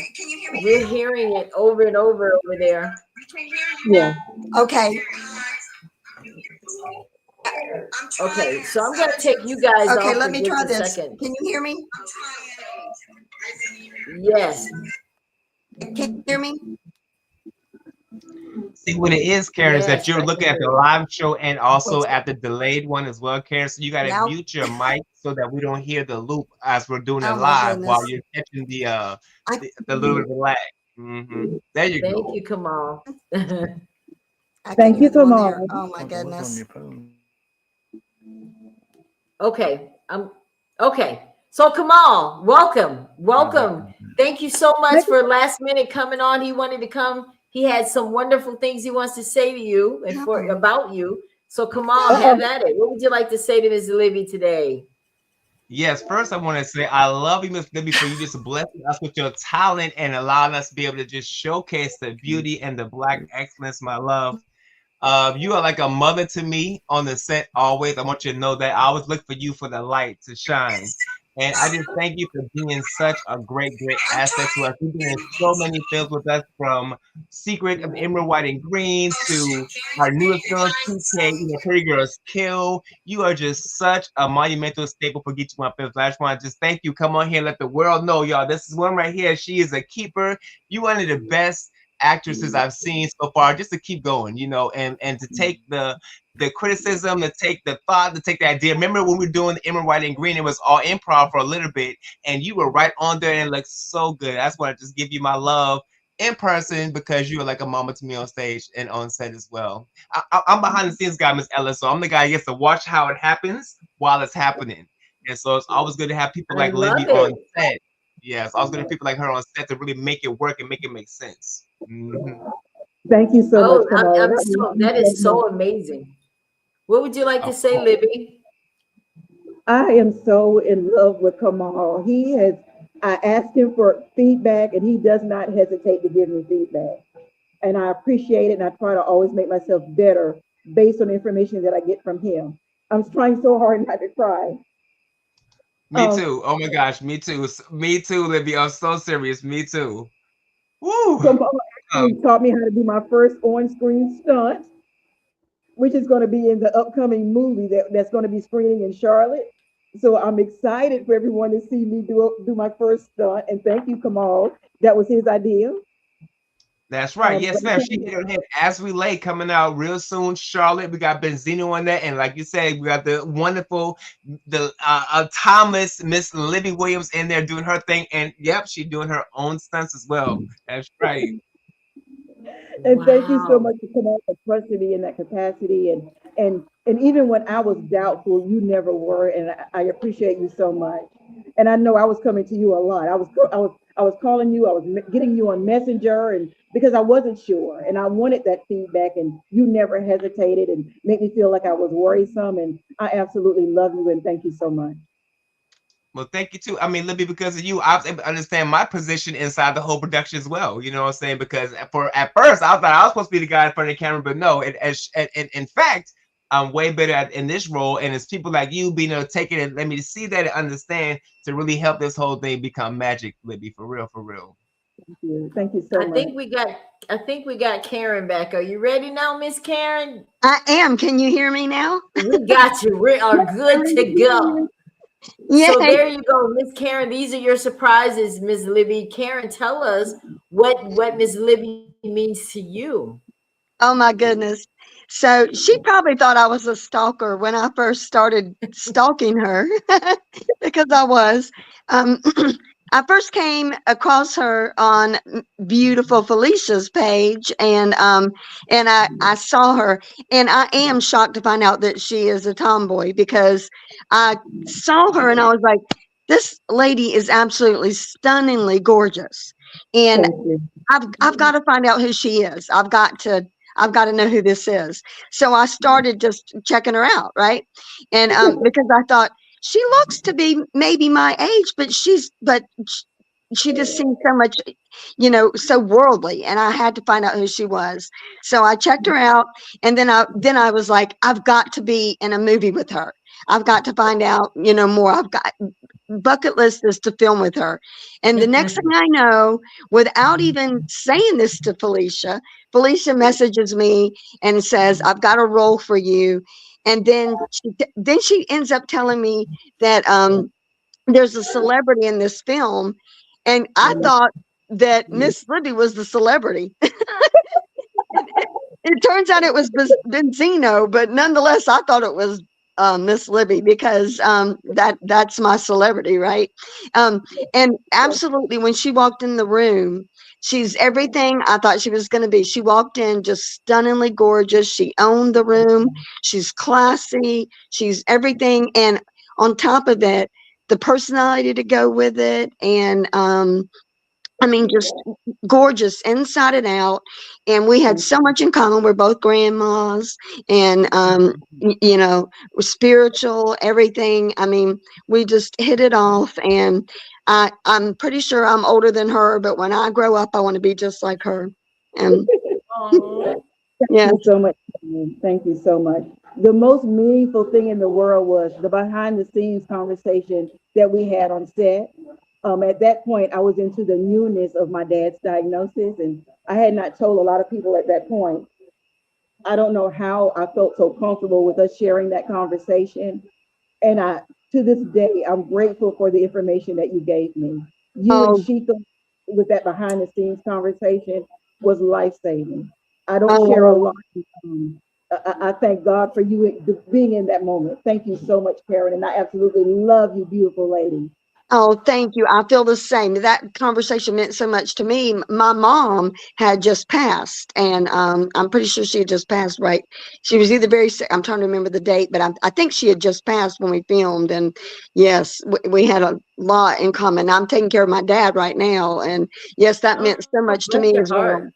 A: we're hearing it over and over there.
B: Yeah.
C: Okay.
A: Okay, so I'm gonna take you guys off.
C: Okay, let me try
A: this.
C: this.
A: Second.
C: Can you hear me?
A: Yes.
C: Can you hear me?
D: See what it is, Karen, is that you're looking at the live show and also at the delayed one as well, Karen. So you got to mute your mic so that we don't hear the loop as we're doing it live while you're catching the little bit of lag. There you go.
A: Thank you, Kamal.
B: Thank you, Kamal.
C: Oh my goodness.
A: Okay. Okay. So Kamal, welcome. Thank you so much for last minute coming on. He wanted to come. He had some wonderful things he wants to say to you and about you. So Kamal, have at it. What would you like to say to Ms. Libby today?
D: Yes, first I want to say I love you, Miss Libby, for you just blessing us with your talent and allowing us to be able to just showcase the beauty and the Black excellence, my love. You are like a mother to me on the set always. I want you to know that I always look for you for the light to shine. And I just thank you for being such a great, great asset to us. You've been in so many films with us, from Secret of Emerald, White, and Green to our newest film, 2K, Pretty Girls Kill. You are just such a monumental staple for Geek One Films. I just want to just thank you. Come on here and let the world know, y'all. This is one right here. She is a keeper. You one of the best actresses I've seen so far, just to keep going, and to take the criticism, to take the thought, to take the idea. Remember when we were doing the Emerald, White, and Green, it was all improv for a little bit, and you were right on there, and it looked so good. That's why I just give you my love in person, because you were like a mama to me on stage and on set as well. I'm behind the scenes guy, Miss Ellis, so I'm the guy who gets to watch how it happens while it's happening. And so it's always good to have people like Libby on set. Yeah, it's always good to have people like her on set to really make it work and make it make sense.
B: Thank you so much.
A: That is so amazing. What would you like to say, Libby?
B: I am so in love with Kamal. I asked him for feedback, and he does not hesitate to give me feedback. And I appreciate it, and I try to always make myself better based on the information that I get from him. I'm trying so hard not to cry.
D: Me too. Oh my gosh, me too. Me too, Libby. I'm so serious. Me too. Woo!
B: Kamal actually taught me how to do my first on-screen stunt, which is going to be in the upcoming movie that's going to be screening in Charlotte. So I'm excited for everyone to see me do my first stunt. And thank you, Kamal. That was his idea.
D: That's right. Yes, ma'am. She did him As We Lay coming out real soon. Charlotte, we got Benzino on that, and like you said, we got the wonderful, timeless Miss Libby Williams in there doing her thing, and yep, she's doing her own stunts as well. That's right.
B: And thank you so much for coming out and trusting me in that capacity, and even when I was doubtful, you never were, and I appreciate you so much. And I know I was coming to you a lot. I was calling you. I was getting you on Messenger, and because I wasn't sure, and I wanted that feedback, and you never hesitated and made me feel like I was worrisome. And I absolutely love you, and thank you so much.
D: Well, thank you too. I mean, Libby, because of you, I was able to understand my position inside the whole production as well. You know what I'm saying? Because at first, I thought I was supposed to be the guy in front of the camera, but no. In fact, I'm way better in this role, and it's people like you being able to take it and let me see that and understand to really help this whole thing become magic, Libby. For real, for real.
B: Thank you. Thank you so much.
A: I think we got Karen back. Are you ready now, Miss Karen?
C: I am. Can you hear me now?
A: We got you. We are good to go. Yeah. So there you go, Miss Karen. These are your surprises, Miss Libby. Karen, tell us what Miss Libby means to you.
C: Oh my goodness. So she probably thought I was a stalker when I first started stalking her, because I was. I first came across her on beautiful Felicia's page, and I saw her, and I am shocked to find out that she is a tomboy, because I saw her and I was like, this lady is absolutely stunningly gorgeous, and I've got to find out who she is. I've got to know who this is. So I started just checking her out, right? And because I thought, she looks to be maybe my age, but she just seems so much, so worldly, and I had to find out who she was. So I checked her out, and then I was like, I've got to be in a movie with her. I've got to find out, more. I've got bucket list is to film with her. And the next thing I know, without even saying this to Felicia messages me and says, I've got a role for you. And then she ends up telling me that there's a celebrity in this film, and I thought that Miss Libby was the celebrity. It turns out it was Benzino, but nonetheless, I thought it was Miss Libby, because that's my celebrity, right? And absolutely, when she walked in the room, she's everything I thought she was going to be. She walked in just stunningly gorgeous. She owned the room. She's classy. She's everything. And on top of it, the personality to go with it. And just gorgeous inside and out. And we had so much in common. We're both grandmas, and, we're spiritual, everything. I mean, we just hit it off. And I'm pretty sure I'm older than her, but when I grow up, I want to be just like her. And
B: Thank you so much. Thank you so much. The most meaningful thing in the world was the behind the scenes conversation that we had on set. At that point, I was into the newness of my dad's diagnosis, and I had not told a lot of people at that point. I don't know how I felt so comfortable with us sharing that conversation. And to this day, I'm grateful for the information that you gave me. You and
C: Oh,
B: Sheikah with that behind the scenes conversation was life saving. I don't share a
C: oh,
B: lot. I thank God for you being in that moment. Thank you so much, Karen. And I absolutely love you, beautiful lady.
C: oh, thank you. I feel the same. That conversation meant so much to me. My mom had just passed, and I'm pretty sure she had just passed, right? She was either very sick. I'm trying to remember the date, but I think she had just passed when we filmed. And yes, we had a lot in common. I'm taking care of my dad right now. And yes, that
A: Oh,
C: meant so much to
A: bless
C: me
A: your
C: as well.
A: heart.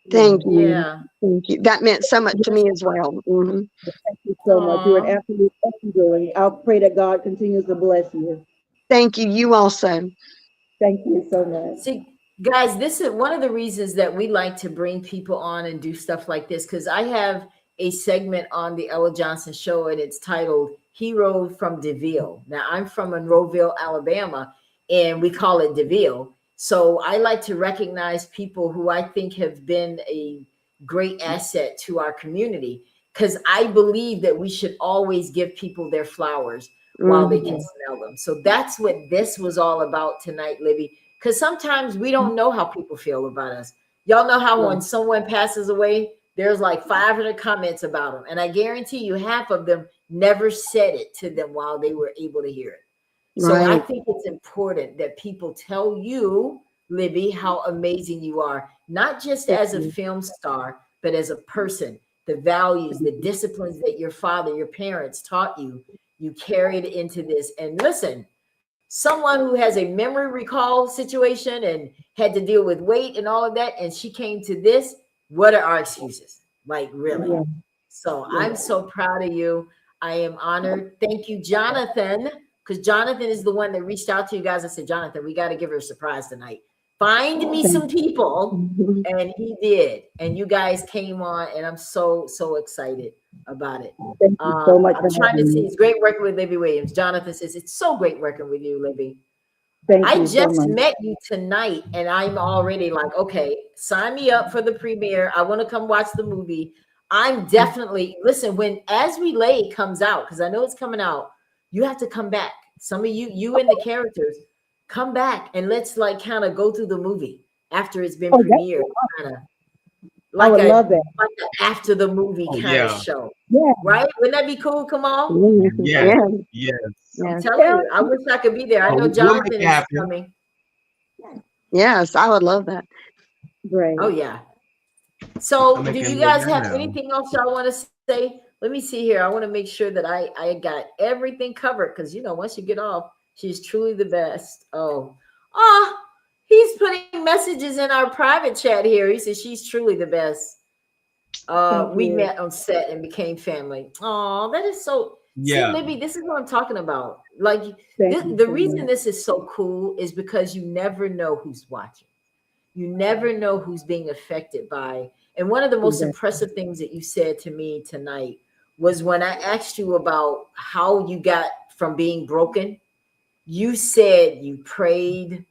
C: Thank you.
A: Yeah.
C: Thank you. That meant so much to
B: Yes,
C: me as well. Hmm.
B: thank you so much. You're an
A: Aw.
B: absolute angel, and I'll pray that God continues to bless you.
C: Thank you. You also.
B: Thank you so much.
A: See, guys, this is one of the reasons that we like to bring people on and do stuff like this because I have a segment on the Ella Johnson Show and it's titled Hero from DeVille. Now, I'm from Monroeville, Alabama, and we call it DeVille. So I like to recognize people who I think have been a great asset to our community because I believe that we should always give people their flowers while they can
C: Mhm.
A: smell them. So that's what this was all about tonight, Libby. Because sometimes we don't know how people feel about us. Y'all know how when someone passes away, there's like 500 comments about them. And I guarantee you, half of them never said it to them while they were able to hear it. So I
C: Right.
A: think it's important that people tell you, Libby, how amazing you are, not just
B: Thank
A: as a
B: you.
A: film star, but as a person. The values, the disciplines that your father, your parents taught you, you carried into this. And listen, someone who has a memory recall situation and had to deal with weight and all of that, and she came to this, what are our excuses? Like, really?
B: Yeah,
A: So
B: yeah.
A: I'm so proud of you. I am honored. Thank you, Jonathan, because Jonathan is the one that reached out to you guys and said, Jonathan, we got to give her a surprise tonight. Find me
B: Thank
A: some people.
C: Mhm.
A: And he did. And you guys came on, and I'm so, so excited about it.
B: thank you so much
A: I'm
B: for
A: trying to
B: having
A: see.
B: me.
A: It's great working with Libby Williams. Jonathan says, it's so great working with you, Libby.
B: Thank
A: I
B: you so
A: just
B: much.
A: met you tonight, and I'm already like, okay, sign me up for the premiere. I want to come watch the movie. I'm definitely listen when As We Lay comes out because I know it's coming out. You have to come back. Some of you and the characters come back and let's like kind of go through the movie after it's been
B: Oh, that's
A: premiered, kind of
B: I
A: like
B: would
A: a
B: love that.
A: after the movie
D: Oh
A: kind of
D: yeah.
A: show,
B: Yeah,
A: right? Wouldn't that be cool? Come on,
D: Yes.
C: Yeah.
D: Yes.
A: I'm
C: Yeah.
A: telling
B: yeah,
A: you, I wish I could be there. I
D: Oh,
A: know
D: we'll make
A: Jonathan
D: it
A: is
D: happen.
A: coming.
C: Yes, I would love that.
B: great.
A: Oh yeah.
D: I'm
A: So, do
D: making
A: you
D: it
A: guys have
D: now.
A: anything else y'all want to say? Let me see here. I want to make sure that I got everything covered because once you get off, she's truly the best. Oh, he's putting messages in our private chat here. He says she's truly the best.
B: Thank
A: We
B: you.
A: met on set and became family. Oh, that is so. See,
D: Yeah.
A: Libby, this is what I'm talking about. Like
B: Thank you
A: the
B: so
A: reason
B: much.
A: this is so cool is because you never know who's watching. You never know who's being affected by. And one of the most
B: Exactly.
A: impressive things that you said to me tonight was when I asked you about how you got from being broken. You said you prayed,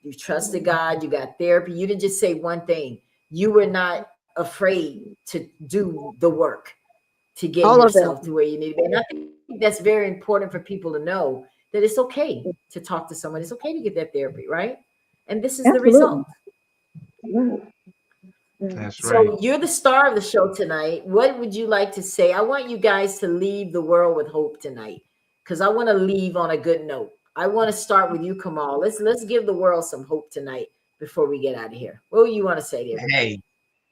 A: you trusted God, you got therapy. You didn't just say one thing. You were not afraid to do the work to get
C: All of it.
A: yourself to where you need to be. And I think that's very important for people to know that it's okay to talk to someone. It's okay to get that therapy, right? And this is the
B: Absolutely.
A: result.
B: Right. Right.
D: That's right.
A: So you're the star of the show tonight. What would you like to say? I want you guys to leave the world with hope tonight because I want to leave on a good note. I want to start with you, Kamal. Let's give the world some hope tonight before we get out of here. What do you want to say to everybody?
D: Hey,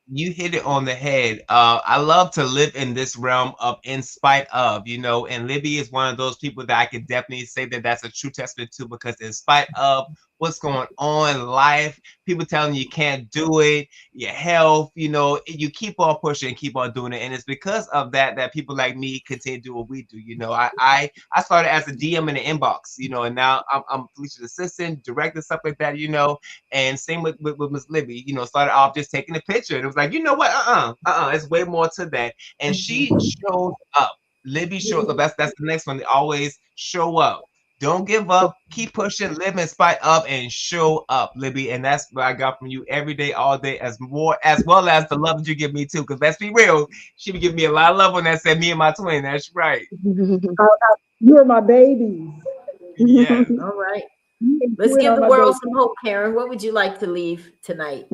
D: you hit it on the head. I love to live in this realm of in spite of, and Libby is one of those people that I could definitely say that that's a true testament to because in spite of what's going on in life, people telling you can't do it, your health, you keep on pushing, keep on doing it. And it's because of that people like me continue to do what we do. I started as a DM in the inbox, and now I'm Felicia's assistant, director, stuff like that, and same with Miss Libby, started off just taking a picture. And it was like, you know what? It's way more to that. And she showed up. Libby shows up. That's the next one. They always show up. Don't give up. Keep pushing. Live in spite of, and show up, Libby. And that's what I got from you every day, all day, as well as the love that you give me too. Because let's be real, she be giving me a lot of love when that said me and my twin. That's right.
B: You're my babies.
D: Yes.
A: All right. Let's give the world some hope, Karen. What would you like to leave tonight?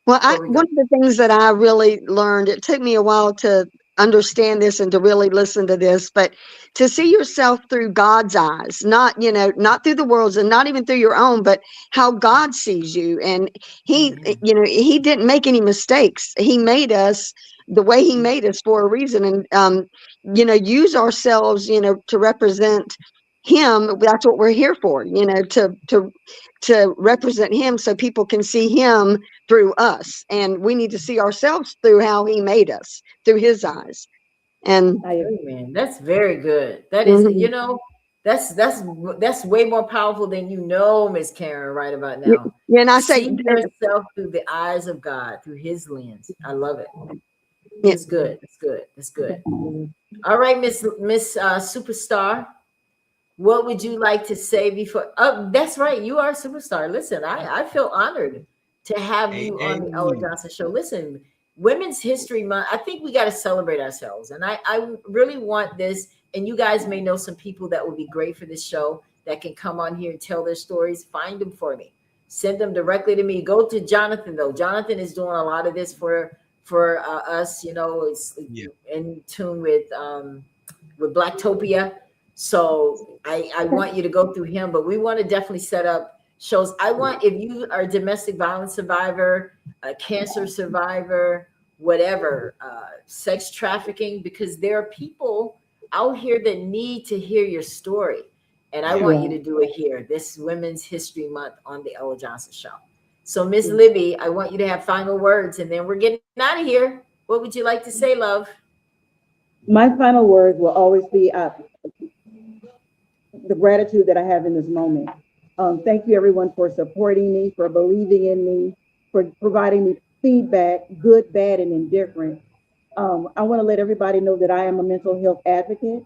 C: Well, one of the things that I really learned, it took me a while to understand this and to really listen to this, but to see yourself through God's eyes, not through the world's, and not even through your own, but how God sees you. And he didn't make any mistakes. He made us the way he made us for a reason. And, use ourselves, to represent him. That's what we're here for, to represent him so people can see him through us. And we need to see ourselves through how he made us, through his eyes. And
A: I agree, man. That's very good. That is, that's way more powerful than Miss Karen, right about now.
C: Yeah, and I
A: see
C: say
A: yourself through the eyes of God, through his lens. I love it. It's good. It's good. It's good. All right, Miss Superstar. What would you like to say before? Oh, that's right. You are a superstar. Listen, I feel honored to have you on the Ella Johnson Show. Listen, Women's History Month, I think we got to celebrate ourselves. And I really want this. And you guys may know some people that would be great for this show that can come on here and tell their stories. Find them for me. Send them directly to me. Go to Jonathan, though. Jonathan is doing a lot of this for us. It's in tune with Blacktopia. So I want you to go through him, but we want to definitely set up shows. I want, if you are a domestic violence survivor, a cancer survivor, whatever, sex trafficking, because there are people out here that need to hear your story. And I want you to do it here, this Women's History Month on the Ella Johnson Show. So Miss Libby, I want you to have final words, and then we're getting out of here. What would you like to say, love?
B: My final words will always be the gratitude that I have in this moment. Thank you, everyone, for supporting me, for believing in me, for providing me feedback, good, bad, and indifferent. I want to let everybody know that I am a mental health advocate,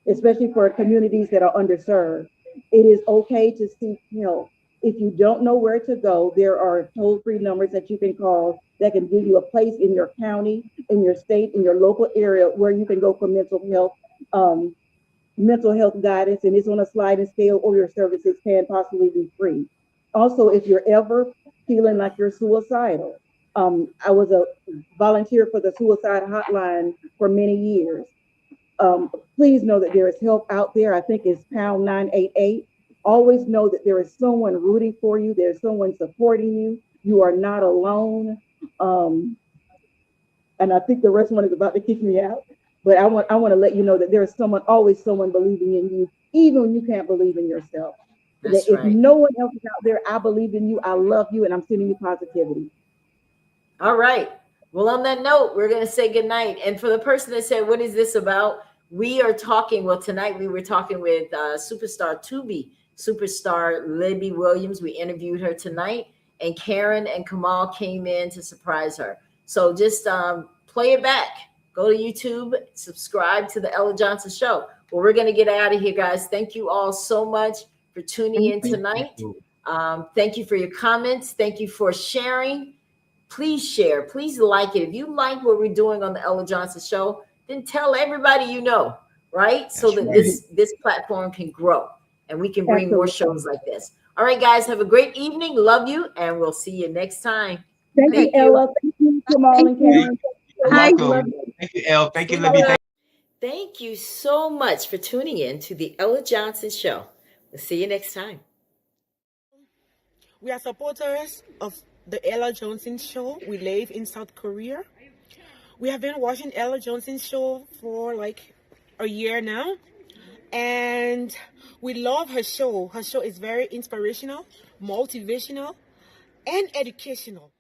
B: especially for communities that are underserved. It is okay to seek help. If you don't know where to go, there are toll-free numbers that you can call that can give you a place in your county, in your state, in your local area where you can go for mental health guidance, and it's on a sliding scale, or your services can possibly be free. Also, if you're ever feeling like you're suicidal, I was a volunteer for the suicide hotline for many years. Please know that there is help out there. I think it's pound 988. Always know that there is someone rooting for you. There's someone supporting you. You are not alone. And I think the rest one is about to kick me out. But I want to let you know that there is always someone believing in you, even when you can't believe in yourself.
A: That's
B: that
A: right.
B: If no one else is out there, I believe in you. I love you, and I'm sending you positivity.
A: All right. Well, on that note, we're going to say goodnight. And for the person that said, what is this about? We are talking, tonight we were talking with superstar Tubi, superstar Libby Williams. We interviewed her tonight, and Karen and Kamal came in to surprise her. So just play it back. Go to YouTube, subscribe to the Ella Johnson Show. Well, we're going to get out of here, guys. Thank you all so much for tuning in tonight. Thank you for your comments. Thank you for sharing. Please share. Please like it. If you like what we're doing on the Ella Johnson Show, then tell everybody you know, right? So that this platform can grow and we can bring more shows like this. All right, guys, have a great evening. Love you, and we'll see you next time.
B: Thank you, Ella. Thank you, Jamal and Karen.
D: Thank you, Elle. Thank you, Libby.
A: Thank you so much for tuning in to the Ella Johnson Show. We'll see you next time.
E: We are supporters of the Ella Johnson Show. We live in South Korea. We have been watching Ella Johnson Show for like a year now. And we love her show. Her show is very inspirational, motivational, and educational.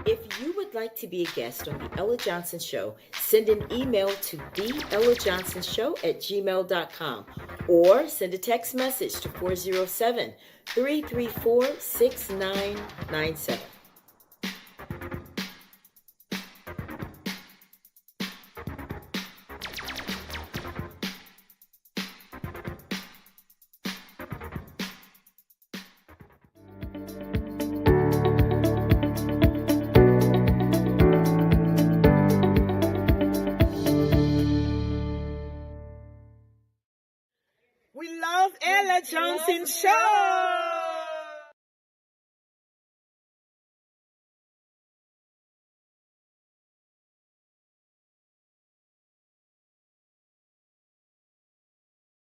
A: If you would like to be a guest on The Ella Johnson Show, send an email to theellajohnsonshow@gmail.com or send a text message to 407-334-6997.
E: We love Ella Johnson Show.